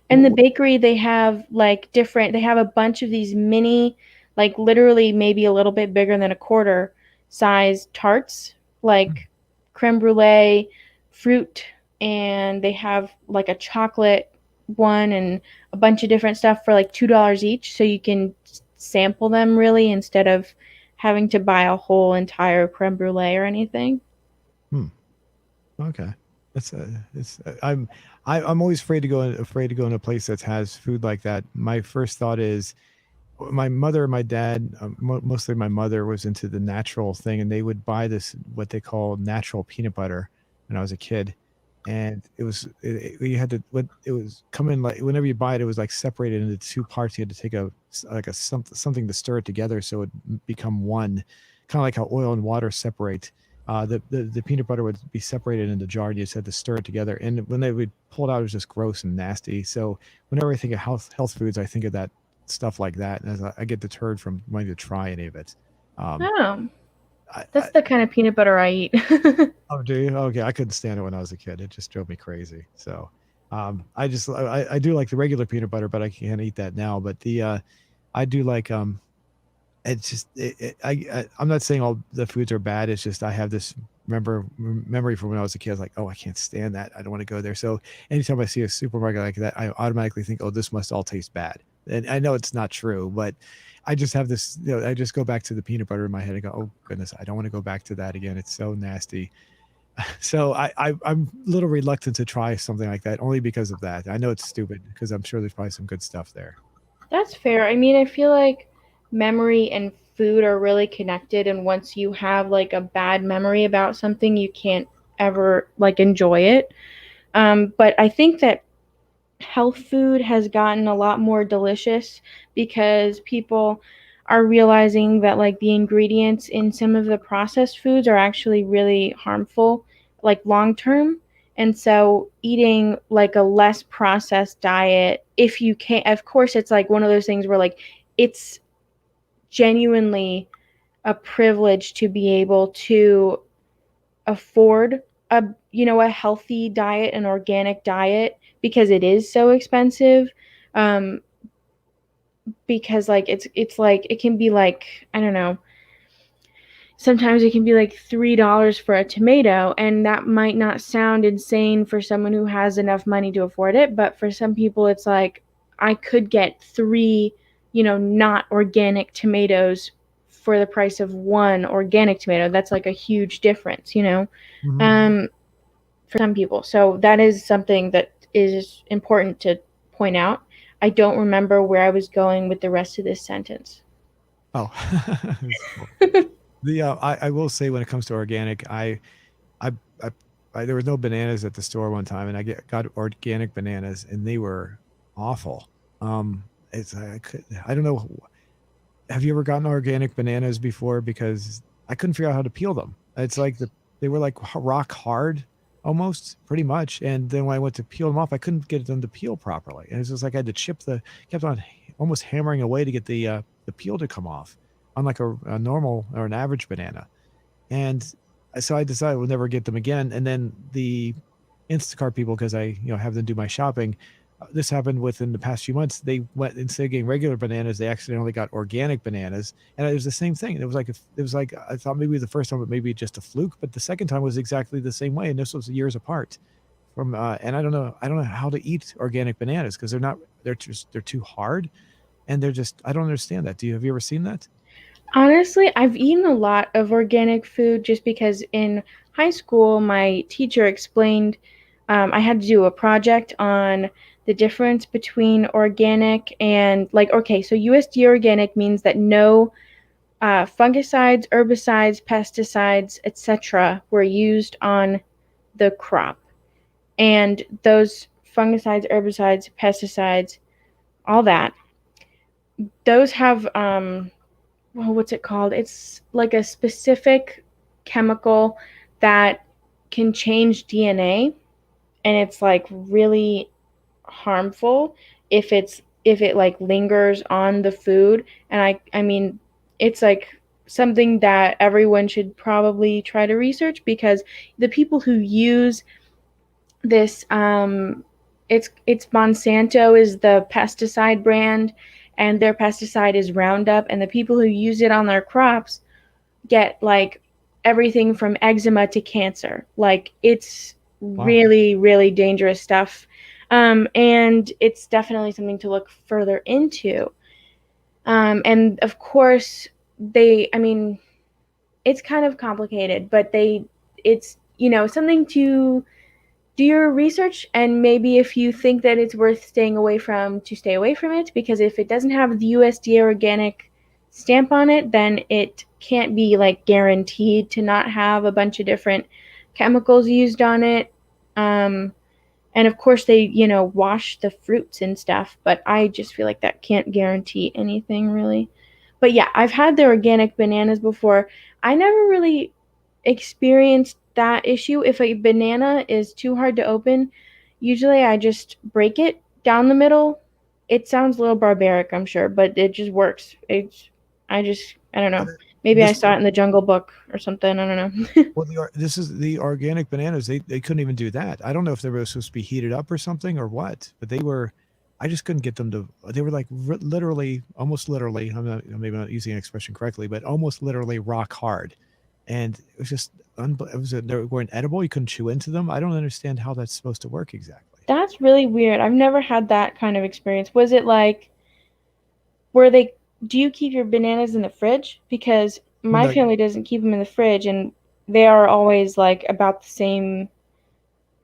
And the What, bakery, they have like different, they have a bunch of these mini like literally maybe a little bit bigger than a quarter size tarts, like creme brulee, fruit, and they have like a chocolate one and a bunch of different stuff for like $2 each, so you can sample them really instead of having to buy a whole entire creme brulee or anything. Hmm. Okay. That's it's I'm always afraid to go in a place that has food like that. My first thought is my mother and my dad, mostly my mother, was into the natural thing, and they would buy this what they call natural peanut butter when I was a kid, and you had to when it was coming like whenever you buy it, it was like separated into two parts. You had to take like a something to stir it together so it become one, kind of like how oil and water separate. The peanut butter would be separated into a jar, and you just had to stir it together. And when they would pull it out, it was just gross and nasty. So whenever I think of health foods, I think of that stuff like that, and as I get deterred from wanting to try any of it. Um, Oh, I that's the kind of peanut butter I eat. oh, do you? Okay, I couldn't stand it when I was a kid. It just drove me crazy. So, I do like the regular peanut butter, but I can't eat that now. But I do like it's just I'm not saying all the foods are bad. It's just I have this memory from when I was a kid. I was like, oh, I can't stand that. I don't want to go there. So anytime I see a supermarket like that, I automatically think, oh, this must all taste bad. And I know it's not true, but I just have this, I just go back to the peanut butter in my head and go, oh goodness, I don't want to go back to that again. It's so nasty. So I'm a little reluctant to try something like that only because of that. I know it's stupid because I'm sure there's probably some good stuff there. That's fair. I mean, I feel like memory and food are really connected, and once you have like a bad memory about something, you can't ever like enjoy it. But I think that health food has gotten a lot more delicious because people are realizing that like the ingredients in some of the processed foods are actually really harmful like long term, and so eating like a less processed diet, if you can, of course it's like one of those things where like it's genuinely a privilege to be able to afford a a healthy diet, an organic diet, because it is so expensive. um because like it's like it can be like, I don't know, sometimes it can be like $3 for a tomato, and that might not sound insane for someone who has enough money to afford it, but for some people it's like I could get three, not organic tomatoes for the price of one organic tomato. That's like a huge difference. Hmm. um for some people. So that is something that is important to point out. I don't remember where I was going with the rest of this sentence. Oh, it's cool. I will say when it comes to organic, I, I, there was no bananas at the store one time, and got organic bananas, and they were awful. I don't know. Have you ever gotten organic bananas before? Because I couldn't figure out how to peel them. It's like they were like rock hard, almost pretty much. And then when I went to peel them off, I couldn't get them to peel properly. And it's just like I had to kept on almost hammering away to get the peel to come off, unlike a normal or an average banana. And so I decided we'll never get them again. And then the Instacart people, because I have them do my shopping. This happened within the past few months. They went, instead of getting regular bananas, they accidentally got organic bananas, and it was the same thing. It was like I thought maybe the first time, but maybe just a fluke. But the second time was exactly the same way, and this was years apart. And I don't know how to eat organic bananas because they're too hard, and I don't understand that. Have you ever seen that? Honestly, I've eaten a lot of organic food just because in high school, my teacher explained I had to do a project on the difference between organic and, like, okay, so USD organic means that no fungicides, herbicides, pesticides, etc., were used on the crop. And those fungicides, herbicides, pesticides, all that, those have well, what's it called? It's like a specific chemical that can change DNA, and it's like really harmful if it like lingers on the food. And I mean, it's like something that everyone should probably try to research, because the people who use this it's Monsanto is the pesticide brand, and their pesticide is Roundup, and the people who use it on their crops get like everything from eczema to cancer. Like it's Wow. really, really dangerous stuff. And it's definitely something to look further into. And of course, I mean, it's kind of complicated, but it's, something to do your research, and maybe if you think that it's worth staying away from, to stay away from it, because if it doesn't have the USDA organic stamp on it, then it can't be like guaranteed to not have a bunch of different chemicals used on it. And of course they, wash the fruits and stuff, but I just feel like that can't guarantee anything really. But yeah, I've had the organic bananas before. I never really experienced that issue. If a banana is too hard to open, usually I just break it down the middle. It sounds a little barbaric, I'm sure, but it just works. I don't know. Maybe I This saw it in the Jungle Book or something. I don't know. Well, this is the organic bananas. They couldn't even do that. I don't know if they were supposed to be heated up or something or what, but they were. I just couldn't get them to. They were like literally, almost literally. Maybe not using an expression correctly, but almost literally rock hard, and it was just. They weren't edible. You couldn't chew into them. I don't understand how that's supposed to work exactly. That's really weird. I've never had that kind of experience. Was it like, were they, do you keep your bananas in the fridge? Because Well, my no, family doesn't keep them in the fridge, and they are always like about the same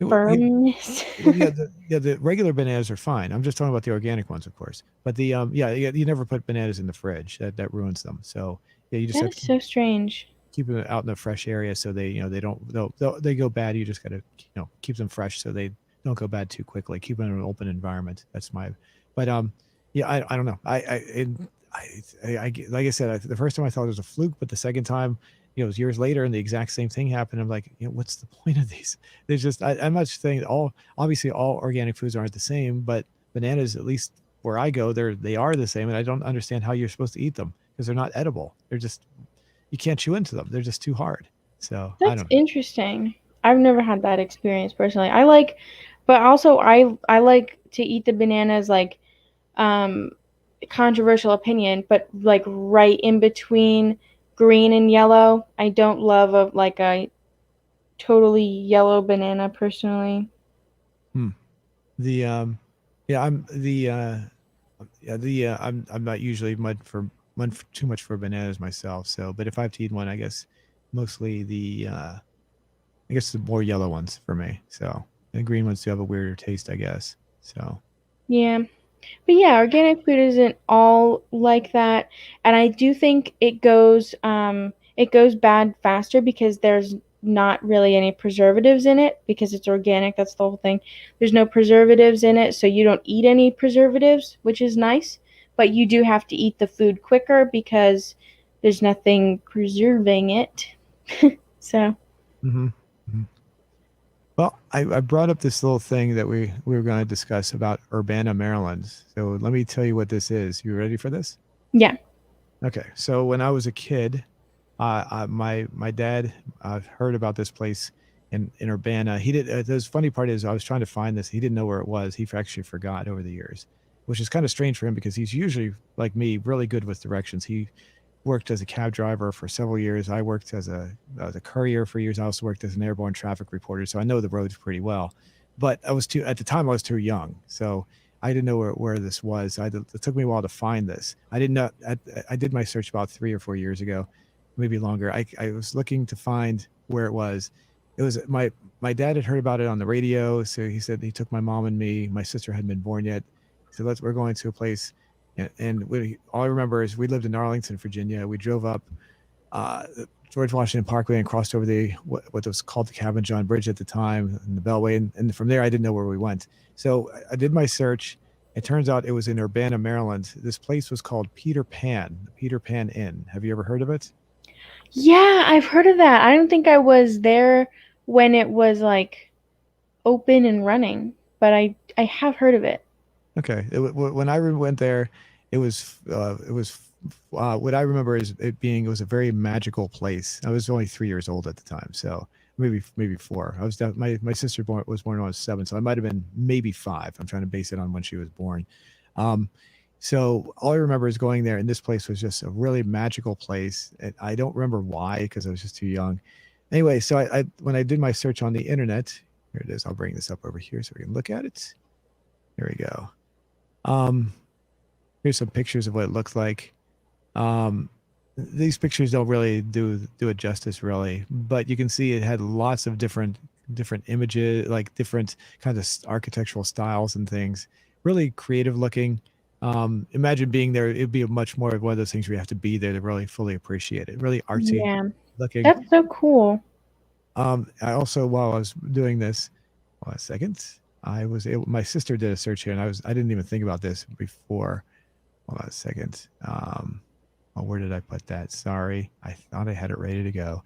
firmness. the regular bananas are fine. I'm just talking about the organic ones, of course. But you never put bananas in the fridge. That ruins them. So yeah, you just That have is to so strange. keep them out in the fresh area so they don't they go bad. You just got to keep them fresh so they don't go bad too quickly. Keep them in an open environment. That's my. But yeah, I don't know. Like I said, the first time I thought it was a fluke, but the second time, it was years later and the exact same thing happened. I'm like, what's the point of these? There's just I'm not saying obviously all organic foods aren't the same, but bananas, at least where I go, they are the same, and I don't understand how you're supposed to eat them because they're not edible. They're just you can't chew into them. They're just too hard. So I That's don't know. interesting. I've never had that experience personally. I like, but also I like to eat the bananas like, um, controversial opinion, but like right in between green and yellow. I don't love a totally yellow banana personally. Hmm. The yeah, I'm the yeah the I'm not usually too much for bananas myself. So, but if I have to eat one, I guess mostly I guess the more yellow ones for me. So the green ones do have a weirder taste, I guess. So Yeah. But yeah, organic food isn't all like that, and I do think it goes bad faster because there's not really any preservatives in it because it's organic. That's the whole thing. There's no preservatives in it, so you don't eat any preservatives, which is nice. But you do have to eat the food quicker because there's nothing preserving it. So hmm hmm well, I brought up this little thing that we were going to discuss about Urbana, Maryland. So let me tell you what this is. You ready for this? yeah, Okay. So when I was a kid, my dad heard about this place in Urbana. He did. The funny part is, I was trying to find this. He didn't know where it was. He actually forgot over the years, which is kind of strange for him because he's usually like me, really good with directions. He worked as a cab driver for several years. I worked as a courier for years. I also worked as an airborne traffic reporter, so I know the roads pretty well. But I was too at the time. I was too young, so I didn't know where this was. It took me a while to find this. I didn't know. I did my search about 3 or 4 years ago, maybe longer. I was looking to find where it was. It was my dad had heard about it on the radio, so he said he took my mom and me. My sister hadn't been born yet. He said, we're going to a place, and all I remember is we lived in Arlington, Virginia. We drove up George Washington Parkway and crossed over what was called the Cabin John Bridge at the time, and the Beltway, and from there I didn't know where we went. So I did my search. It turns out it was in Urbana, Maryland. This place was called Peter Pan, the Peter Pan Inn. Have you ever heard of it? yeah, I've heard of that. I don't think I was there when it was like open and running, but I have heard of it. Okay. When I went there, it was what I remember is it was a very magical place. I was only 3 years old at the time, so maybe four. My sister was born when I was seven, so I might have been maybe five. I'm trying to base it on when she was born. Um, So all I remember is going there, and this place was just a really magical place. And I don't remember why because I was just too young. Anyway, so I when I did my search on the internet, here it is. I'll bring this up over here so we can look at it. Here we go. Um, Here's some pictures of what it looks like. Um, these pictures don't really do it justice, really, but you can see it had lots of different images, like different kinds of architectural styles and things. Really creative looking. Imagine being there; it'd be much more of one of those things where you have to be there to really fully appreciate it. Really artsy Yeah, looking. that's so cool. I also, while I was doing this, hold on a second, I was able. My sister did a search here, and I didn't even think about this before. Hold on a second. Oh, where did I put that? Sorry. I thought I had it ready to go.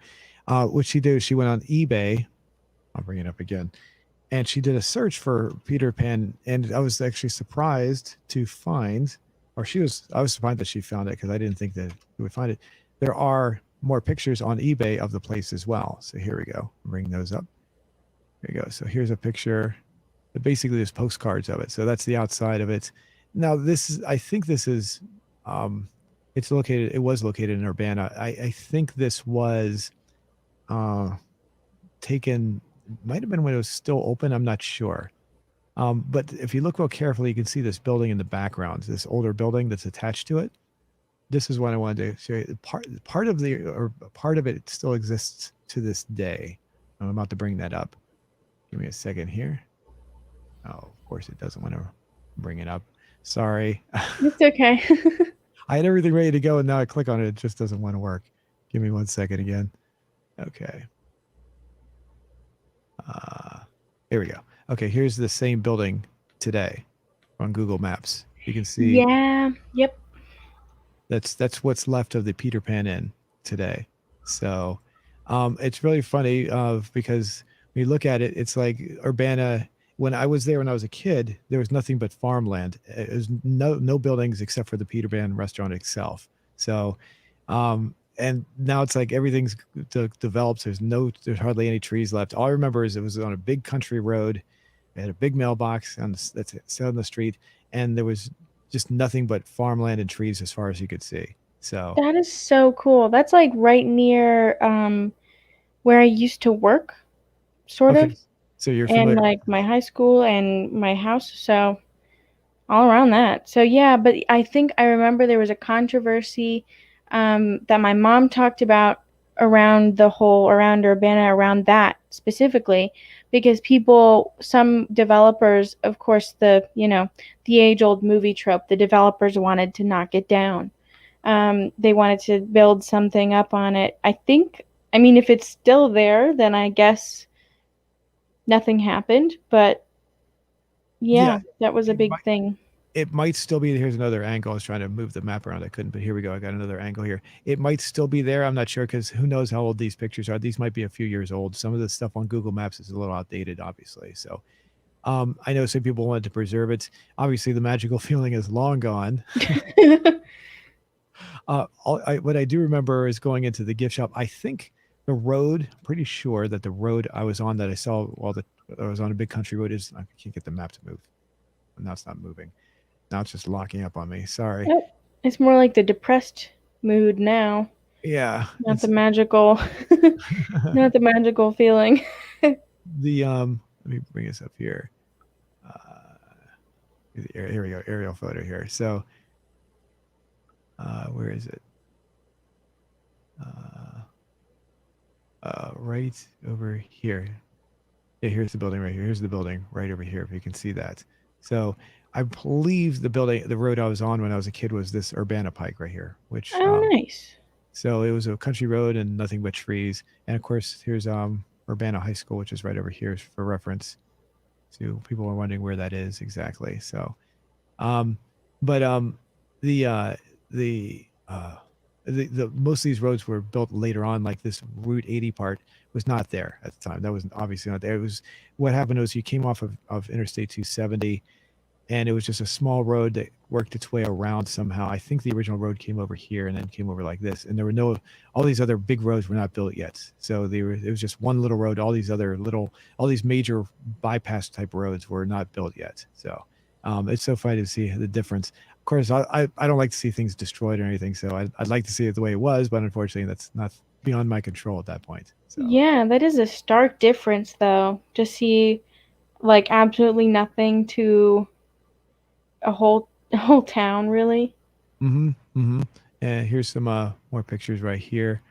What she did is she went on eBay. I'll bring it up again. And she did a search for Peter Pan. And I was actually surprised to find, I was surprised that she found it because I didn't think that you would find it. There are more pictures on eBay of the place as well. So here we go. Bring those up. Here you go. So here's a picture. Basically, there's postcards of it. So that's the outside of it. Now, I think this is, it was located in Urbana. I think this was taken, might have been when it was still open. I'm not sure. But if you look real carefully, you can see this building in the background, this older building that's attached to it. This is what I wanted to show you. Part of it still exists to this day. I'm about to bring that up. Give me a second here. Oh, of course it doesn't want to bring it up. Sorry. It's okay. I had everything ready to go, and now I click on it. It just doesn't want to work. Give me 1 second again. Okay. Here we go. Okay, here's the same building today on Google Maps. You can see Yeah. Yep. that's what's left of the Peter Pan Inn today. So it's really funny because when you look at it, it's like Urbana. When I was there when I was a kid, there was nothing but farmland. It was no buildings except for the Peter Pan restaurant itself. So and now it's like everything's developed. There's hardly any trees left. All I remember is it was on a big country road. It had a big mailbox that's on the street, and there was just nothing but farmland and trees as far as you could see. So That is so cool. That's like right near where I used to work, sort okay, of, so you're and familiar. like my high school and my house. So all around that. So yeah, but I think I remember there was a controversy that my mom talked about around Urbana, around that specifically, because some developers, of course, the age-old movie trope, the developers wanted to knock it down. They wanted to build something up on it. I mean, if it's still there, then I guess nothing happened. But Yeah, yeah, that was a it big might, thing. it might still be. Here's another angle. I was trying to move the map around. I couldn't, but here we go. I got another angle here. It might still be there. I'm not sure because who knows how old these pictures are. These might be a few years old. Some of the stuff on Google Maps is a little outdated, obviously. So I know some people wanted to preserve it. Obviously, the magical feeling is long gone. What I do remember is going into the gift shop. I think pretty sure that the road I was on that I saw while I was on a big country road I can't get the map to move. Now it's not moving. Now it's just locking up on me. Sorry. Oh, it's more like the depressed mood now, Yeah. not the magical, not the magical feeling. Let me bring this up here. Here we go. Aerial photo here. So, where is it? Right over here. Yeah, here's the building right here. Here's the building right over here, if you can see that. So I believe the road I was on when I was a kid was this Urbana Pike right here, which Oh, nice. so it was a country road and nothing but trees. And of course, here's Urbana High School, which is right over here for reference. So people are wondering where that is exactly. So, um, but the uh, the uh, the most of these roads were built later on. Like this Route 80 part was not there at the time. That was obviously not there. It was what happened was you came off of Interstate 270, and it was just a small road that worked its way around somehow. I think the original road came over here and then came over like this, and there were all these other big roads were not built yet. So it was just one little road. All these major bypass type roads were not built yet. So it's so funny to see the difference. of course, I don't like to see things destroyed or anything, so I'd like to see it the way it was, but unfortunately, that's not beyond my control at that point. So. Yeah, that is a stark difference, though. To see like absolutely nothing to a whole a whole town, really. Mm-hmm. Mm-hmm. And here's some more pictures right here.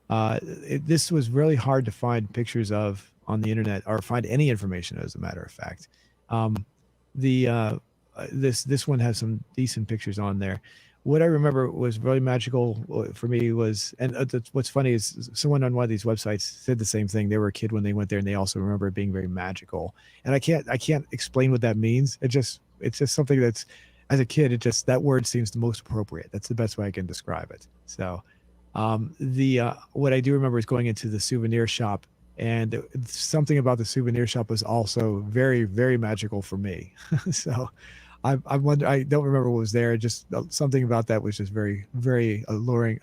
This was really hard to find pictures of on the internet or find any information, as a matter of fact. Um, the this one has some decent pictures on there. What I remember was really magical for me was, and what's funny is someone on one of these websites said the same thing. They were a kid when they went there, and they also remember it being very magical. And I can't explain what that means. It's just something that's, as a kid, it just, that word seems the most appropriate. That's the best way I can describe it. So the what I do remember is going into the souvenir shop, and something about the souvenir shop was also very, very magical for me. So I wonder, I don't remember what was there. Just something about that was just very, very alluring.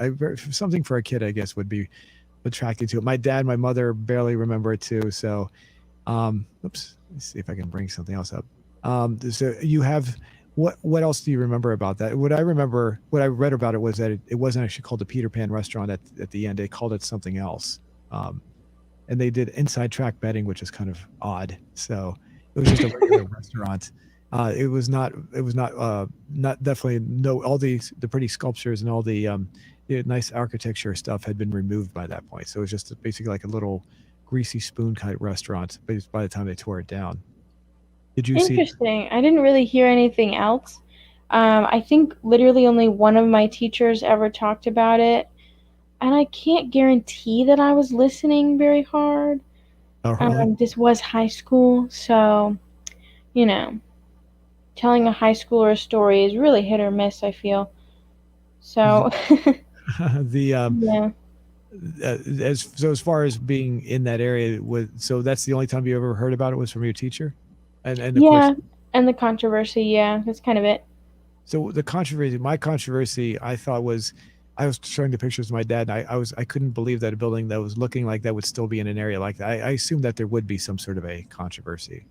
Something for a kid, I guess, would be attracted to it. My dad, my mother barely remember it too. So oops, let's see if I can bring something else up. So you have, what else do you remember about that? What I remember, what I read about it was that it wasn't actually called the Peter Pan restaurant at the end. They called it something else. Um, and they did inside track betting, which is kind of odd. So it was just a regular restaurant. It was not definitely, no, all the pretty sculptures and all the nice architecture stuff had been removed by that point. So it was just basically like a little greasy spoon type restaurant by the time they tore it down. Did you see? Interesting. I didn't really hear anything else. I think literally only one of my teachers ever talked about it, and I can't guarantee that I was listening very hard. Oh, really? This was high school, so you know, telling a high schooler a story is really hit or miss, I feel. So, The yeah. as far as being in that area, so that's the only time you ever heard about it was from your teacher, and of course. Yeah, and the controversy, yeah, that's kind of it. So the controversy, my controversy, I thought was, I was showing the pictures to my dad, and I couldn't believe that a building that was looking like that would still be in an area like that. I assumed that there would be some sort of a controversy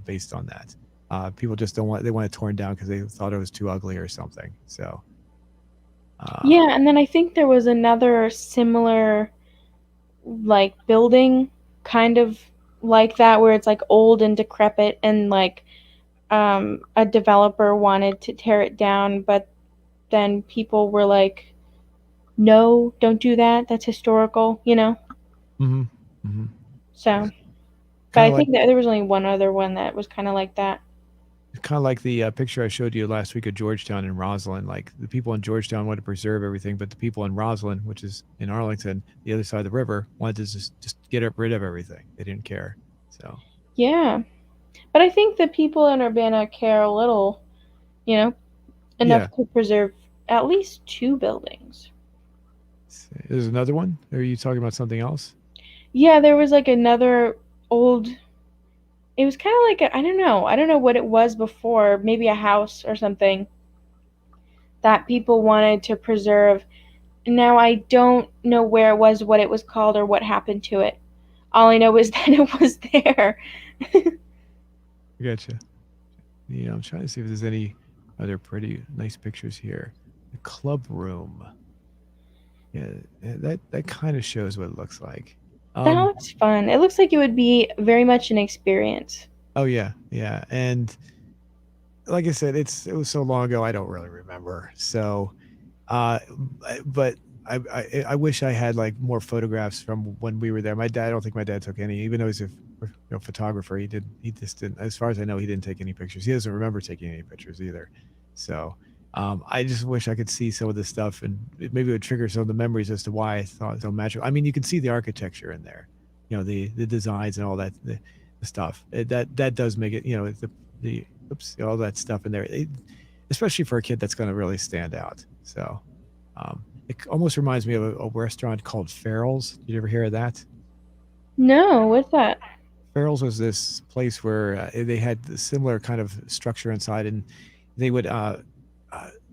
based on that. People just don't want, they want it torn down because they thought it was too ugly or something. So uh, Yeah, and then I think there was another similar like building kind of like that where it's like old and decrepit and like a developer wanted to tear it down, but then people were like, no, don't do that, that's historical, you know. hmm hmm So but kind I of like think that there was only one other one that was kind of like that. kind of like the picture I showed you last week of Georgetown and Roslyn. Like the people in Georgetown wanted to preserve everything, but the people in Roslyn, which is in Arlington, the other side of the river, wanted to just get rid of everything. They didn't care. So Yeah, but I think the people in Urbana care a little, you know, yeah. enough to preserve at least two buildings. There's another one. Or are you talking about something else? Yeah, there was like another old, it was kind of like I don't know. I don't know what it was before, maybe a house or something that people wanted to preserve. Now I don't know where it was, what it was called, or what happened to it. All I know is that it was there. I gotcha. Yeah, I'm trying to see if there's any other pretty nice pictures here. The club room. Yeah, that kind of shows what it looks like. That Um, looks fun. It looks like it would be very much an experience. oh yeah, yeah. And like I said, it was so long ago I don't really remember. So Uh, but I wish I had like more photographs from when we were there. I don't think my dad took any, even though he's a photographer. He just didn't, as far as I know, he didn't take any pictures. He doesn't remember taking any pictures either. So I just wish I could see some of this stuff, and maybe it would trigger some of the memories as to why I thought it so magical. I mean, you can see the architecture in there, the designs and all that, the stuff. That does make it, the oops, all that stuff in there. Especially for a kid, that's going to really stand out. So it almost reminds me of a restaurant called Farrell's. Did you ever hear of that? No, what's that? Farrell's was this place where they had a similar kind of structure inside, and they would uh,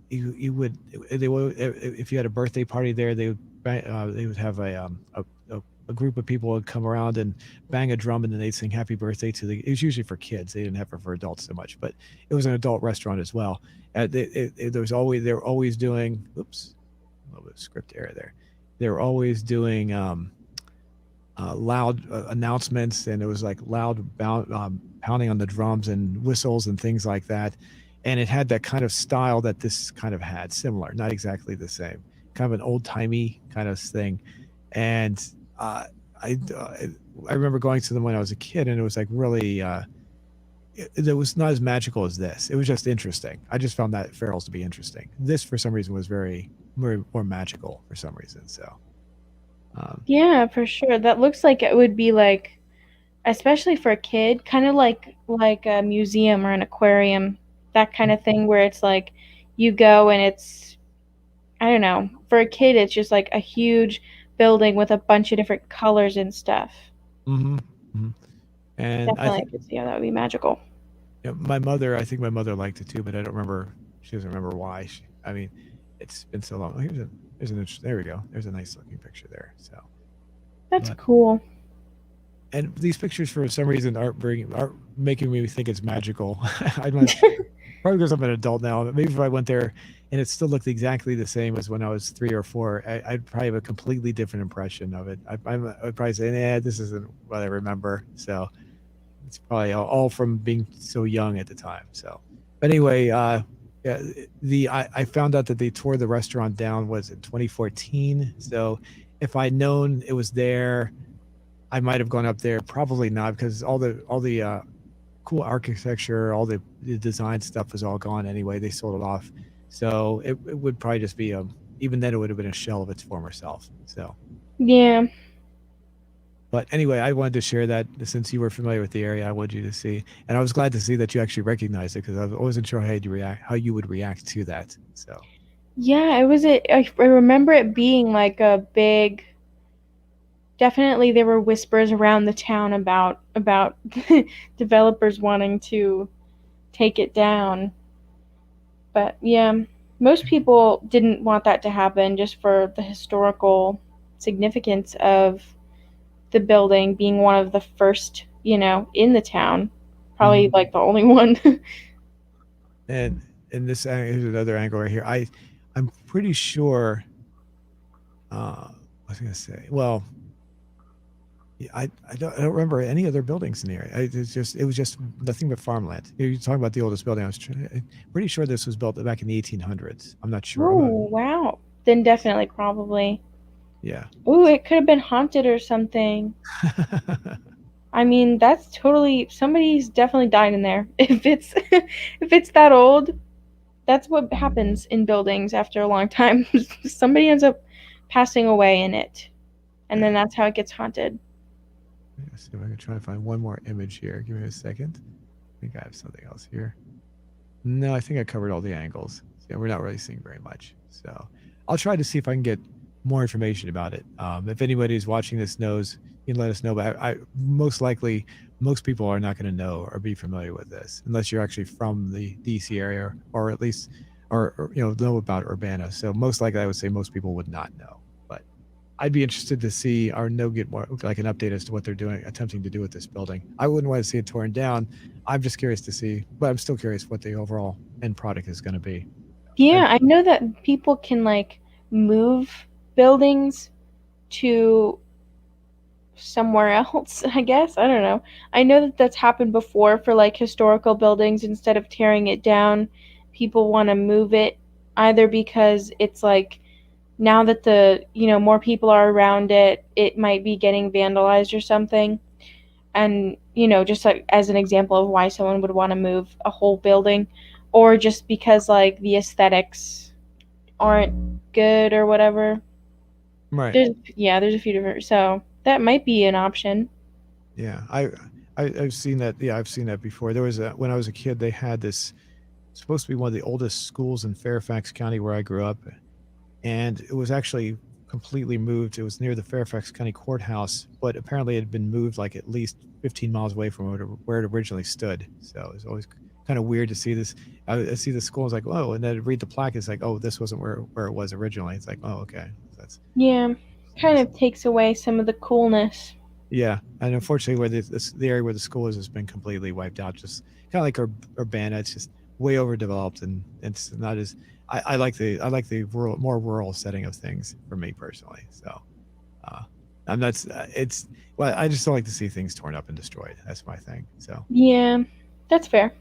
you would, they would, if you had a birthday party there, they would have a a group of people would come around and bang a drum, and then they'd sing "Happy Birthday" to the. It was usually for kids. They didn't have it for adults so much, but it was an adult restaurant as well. There was always they were always doing. Oops, a little bit of script error there. They were always doing loud announcements, and it was like loud pounding on the drums and whistles and things like that. And it had that kind of style that this kind of had, similar, not exactly the same, kind of an old timey kind of thing. And I I remember going to them when I was a kid, and it was like really. It was not as magical as this. It was just interesting. I just found that Farrell's to be interesting. This, for some reason, was more magical for some reason. So, um, Yeah, for sure. That looks like it would be like, especially for a kid, kind of like a museum or an aquarium, that kind of thing where it's like you go and it's, I don't know, for a kid it's just like a huge building with a bunch of different colors and stuff. hmm hmm and I Definitely I think could see how that would be magical. my mother. I think my mother liked it too, but I don't remember. She doesn't remember why. I mean, it's been so long. Oh, here's an interesting. There we go. There's a nice looking picture there. So, That's but cool. and these pictures for some reason aren't making me think it's magical. I'm not, probably because I'm an adult now. But maybe if I went there and it still looked exactly the same as when I was 3 or 4, I'd probably have a completely different impression of it. I'd probably say, "Nah, this isn't what I remember." So it's probably all from being so young at the time. So, but anyway, yeah, I found out that they tore the restaurant down was in 2014. So if I'd known it was there, I might have gone up there. Probably not, because all the cool architecture, all the design stuff was all gone anyway. They sold it off, so it would probably just be even then it would have been a shell of its former self. So, Yeah. but anyway, I wanted to share that since you were familiar with the area. I wanted you to see, and I was glad to see that you actually recognized it because I wasn't sure how you would react to that. So, Yeah, it was I remember it being like a big, definitely there were whispers around the town about developers wanting to take it down. But yeah, most people didn't want that to happen just for the historical significance of the building being one of the first, in the town. Probably mhm. like the only one. and this here's another angle right here. I'm pretty sure. I was gonna say, well, yeah, I don't remember any other buildings in the area. It was just nothing but farmland. You're talking about the oldest building. Pretty sure this was built back in the 1800s. I'm not sure. I'm not. Oh, wow. Then definitely probably. Yeah. Ooh, it could have been haunted or something. I mean, that's totally somebody's definitely died in there. If it's if it's that old, that's what happens in buildings after a long time. Somebody ends up passing away in it, and then Yeah. that's how it gets haunted. Let's see if I can try to find one more image here. Give me a second. I think I have something else here. No, I think I covered all the angles. Yeah, we're not really seeing very much. So I'll try to see if I can get more information about it. If anybody who's watching this knows, you can let us know. But I most likely, most people are not going to know or be familiar with this unless you're actually from the DC area, or at least, or know about Urbana. So most likely, I would say most people would not know. But I'd be interested to see or know get more like an update as to what they're doing, attempting to do with this building. I wouldn't want to see it torn down. I'm just curious to see, but I'm still curious what the overall end product is going to be. Yeah, And I know that people can like move buildings to somewhere else, I guess. I don't know. I know that that's happened before for like historical buildings. Instead of tearing it down, people want to move it either because it's like now that more people are around it, it might be getting vandalized or something. And, just like as an example of why someone would want to move a whole building, or just because like the aesthetics aren't good or whatever. right, There's a few different, so that might be an option. yeah, I've seen that. Yeah, I've seen that before. There was when I was a kid, they had this supposed to be one of the oldest schools in Fairfax County where I grew up, and it was actually completely moved. It was near the Fairfax County Courthouse, but apparently it had been moved like at least 15 miles away from where it originally stood. So it was always kind of weird to see this. I see the school, it's like, oh, and then read the plaque, it's like, oh, this wasn't where it was originally. It's like, oh, okay, that's Yeah. Kind of takes away some of the coolness. Yeah, and unfortunately, where the area where the school is has been completely wiped out. Just kind of like Urbana, it's just way overdeveloped, and it's not as. I like the rural, more rural setting of things for me personally. So, uh, I'm not. It's well, I just don't like to see things torn up and destroyed. That's my thing. Yeah, that's fair.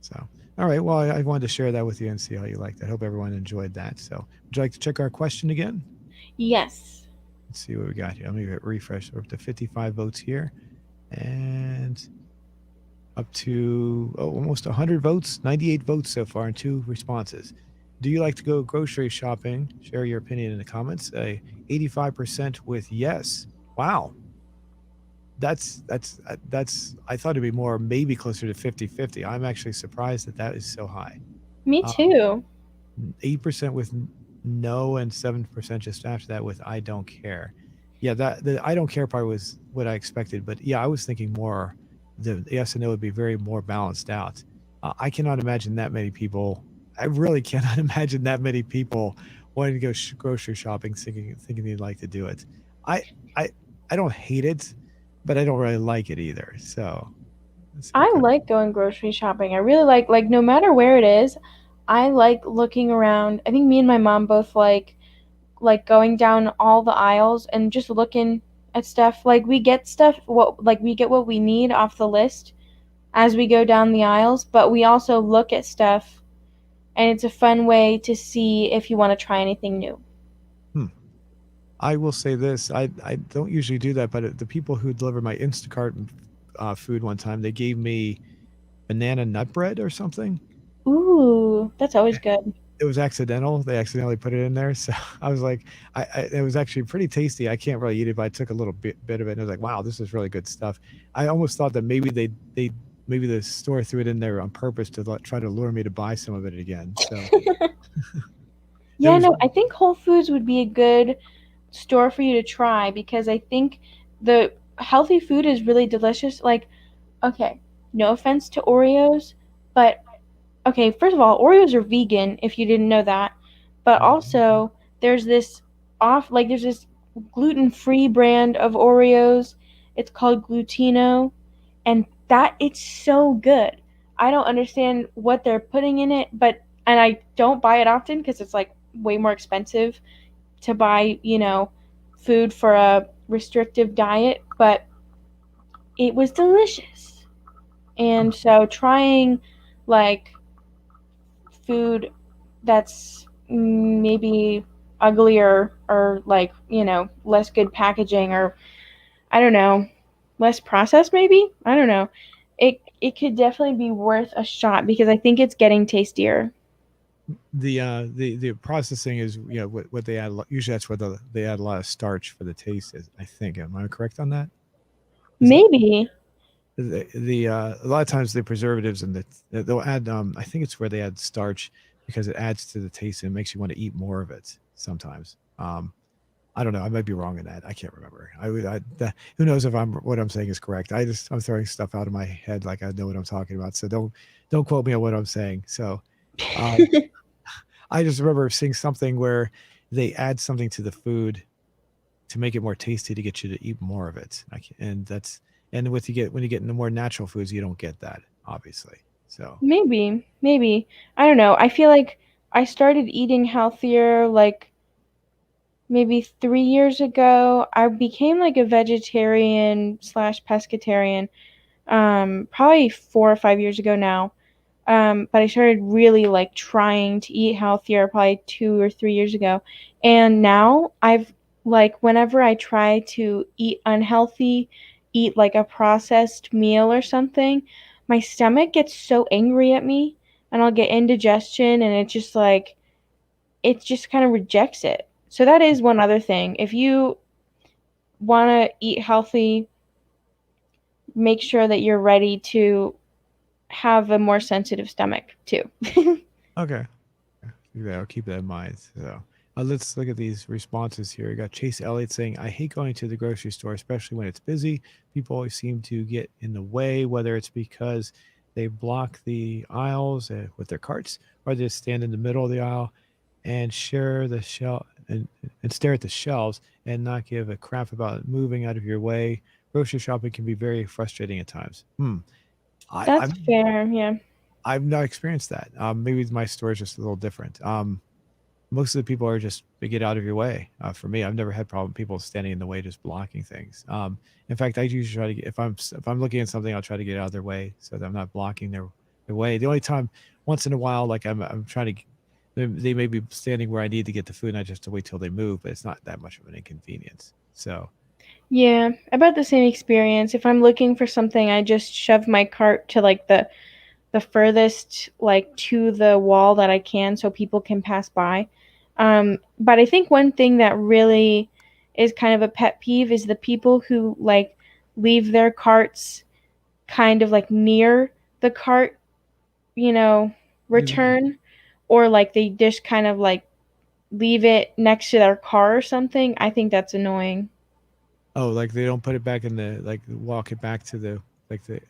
So all right. Well, I wanted to share that with you and see how you liked it. I hope everyone enjoyed that. So, would you like to check our question again? Yes. Let's see what we got here. Let me refresh. We're up to 55 votes here, and up to almost 100 votes, 98 votes so far, and 2 responses. Do you like to go grocery shopping? Share your opinion in the comments. 85% with yes. Wow. That's I thought it'd be more, maybe closer to 50-50. I'm actually surprised that that is so high. Me Um, too. 8% with no, and 7% just after that with I don't care. Yeah, that the I don't care part was what I expected, but yeah, I was thinking more the yes and no would be very more balanced out. I cannot imagine that many people. I really cannot imagine that many people wanting to go grocery shopping, thinking they'd like to do it. I I I don't hate it, but I don't really like it either. So let's see what I kind. like going grocery shopping. I really like no matter where it is, I like looking around. I think me and my mom both like going down all the aisles and just looking at stuff. Like we get stuff what like we get what we need off the list as we go down the aisles, but we also look at stuff and it's a fun way to see if you want to try anything new. Hmm. I will say this: I don't usually do that, but the people who delivered my Instacart food one time, they gave me banana nut bread or something. Ooh, that's always good. It was accidental. They accidentally put it in there, so I was like, it was actually pretty tasty. I can't really eat it, but I took a little bit of it, and I was like, wow, this is really good stuff. I almost thought that maybe they maybe the store threw it in there on purpose to try to lure me to buy some of it again. So it Yeah, was no, I think Whole Foods would be a good store for you to try because I think the healthy food is really delicious. Like, okay, no offense to Oreos, but okay, first of all, Oreos are vegan if you didn't know that. But also, there's this there's this gluten-free brand of Oreos. It's called Glutino, and that it's so good. I don't understand what they're putting in it, but and I don't buy it often because it's like way more expensive to buy, food for a restrictive diet, but it was delicious. And so trying like food that's maybe uglier or like, less good packaging or I don't know, less processed maybe? I don't know. It could definitely be worth a shot because I think it's getting tastier. the processing is, what they add. Usually that's where they add a lot of starch for the taste. I think. Am I correct on that? Is it Maybe. a lot of times the preservatives and they'll add, I think it's where they add starch because it adds to the taste and makes you want to eat more of it sometimes. I don't know. I might be wrong in that. I can't remember. Who knows if what I'm saying is correct. I'm throwing stuff out of my head like I know what I'm talking about. So don't quote me on what I'm saying. So um, I just remember seeing something where they add something to the food to make it more tasty to get you to eat more of it. And that's and with you get when you get into more natural foods, you don't get that obviously. So Maybe. Maybe. I don't know. I feel like I started eating healthier like maybe 3 years ago. I became like a vegetarian slash pescatarian probably 4 or 5 years ago now. But I started really like trying to eat healthier probably 2 or 3 years ago. And now I've like whenever I try to eat unhealthy, eat like a processed meal or something, my stomach gets so angry at me and I'll get indigestion and it just kind of rejects it. So that is one other thing. If you want to eat healthy, make sure that you're ready to have a more sensitive stomach too. okay, yeah, I'll keep that in mind. So let's look at these responses here. We got Chase Elliott saying, "I hate going to the grocery store, especially when it's busy. People always seem to get in the way, whether it's because they block the aisles with their carts, or they stand in the middle of the aisle and and stare at the shelves and not give a crap about moving out of your way. Grocery shopping can be very frustrating at times. I, That's I've fair. Yeah. I've not experienced that. Maybe my store is just a little different. Most of the people are just they get out of your way. For me, I've never had problem people standing in the way, just blocking things. In fact, I usually try to get, if I'm looking at something, I'll try to get out of their way so that I'm not blocking their way. The only time, once in a while, like I'm trying to, they may be standing where I need to get the food, and I just have to wait till they move, but it's not that much of an inconvenience. So Yeah, about the same experience. If I'm looking for something, I just shove my cart to like the furthest like to the wall that I can so people can pass by. But I think one thing that really is kind of a pet peeve is the people who like leave their carts kind of like near the cart, you know, return, or like they just kind of like leave it next to their car or something. I think that's annoying. oh, like they don't put it back in the like walk it back to the like the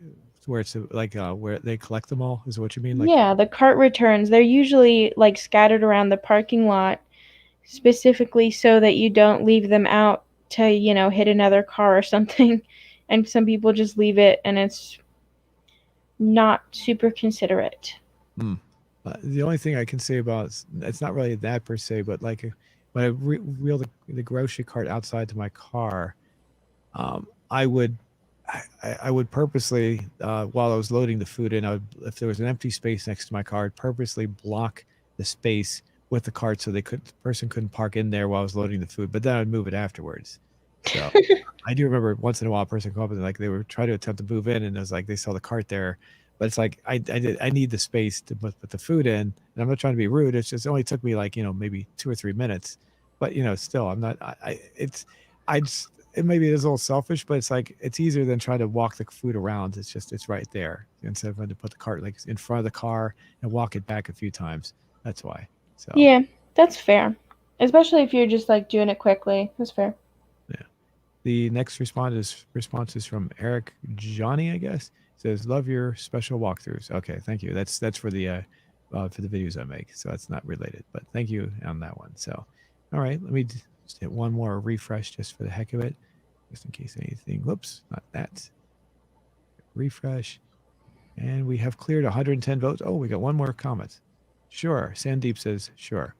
where it's like where they collect them all is what you mean? Like Yeah, the cart returns, they're usually like scattered around the parking lot specifically so that you don't leave them out to, hit another car or something. And some people just leave it and it's not super considerate. hmm. The only thing I can say about it's not really that per se, but like when I wheel the grocery cart outside to my car, I would I would purposely while I was loading the food in, I would if there was an empty space next to my car, I'd purposely block the space with the cart so the person couldn't park in there while I was loading the food, but then I'd move it afterwards. So I do remember once in a while a person come up and like they were trying to attempt to move in and it was like they saw the cart there. But it's like I need the space to put the food in. And I'm not trying to be rude. It's just it only took me like, maybe 2 or 3 minutes. But still I'm not it's I just it maybe it is a little selfish, but it's like it's easier than trying to walk the food around. It's just it's right there instead of having to put the cart like in front of the car and walk it back a few times. That's why. So Yeah, that's fair. Especially if you're just like doing it quickly. That's fair. yeah. The next response is from Eric Johnny, I guess. It says, "Love your special walkthroughs." Okay, thank you. That's for the videos I make, so that's not related. But thank you on that one. So, all right, let me just hit one more refresh just for the heck of it, just in case anything. Whoops, not that. Refresh, and we have cleared 110 votes. Oh, we got one more comment. Sure, Sandeep says sure.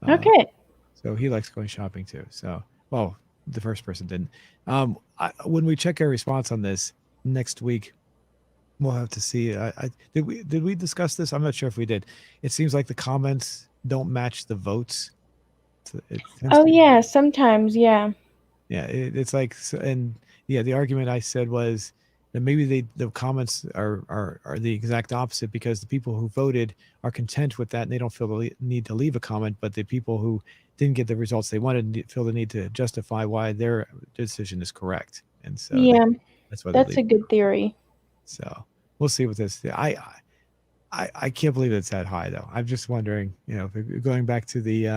Okay. So he likes going shopping too. So, well, the first person didn't. When we check our response on this next week, we'll have to see. Did we discuss this? I'm not sure if we did. It seems like the comments don't match the votes. It tends Oh to, yeah, sometimes, yeah. yeah. It's like and yeah. The argument I said was that maybe the comments are the exact opposite because the people who voted are content with that and they don't feel the need to leave a comment, but the people who didn't get the results they wanted feel the need to justify why their decision is correct, and so Yeah, that's why they that's leave. a good theory. So we'll see what this. I can't believe it's that high though. I'm just wondering, going back to the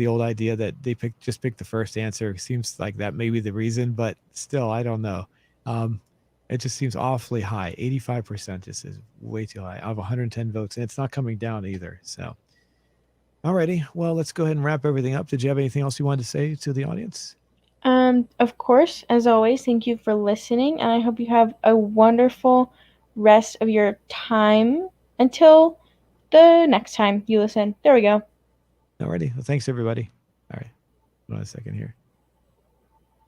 old idea that they pick the first answer seems like that may be the reason, but still, I don't know. Um, it just seems awfully high. 85% just is way too high. I have 110 votes, and it's not coming down either. So, alrighty. Well, let's go ahead and wrap everything up. Did you have anything else you wanted to say to the audience? Of course, as always, thank you for listening, and I hope you have a wonderful rest of your time until the next time you listen. There we go. Alrighty. Well, thanks everybody. All right. Hold on a second here.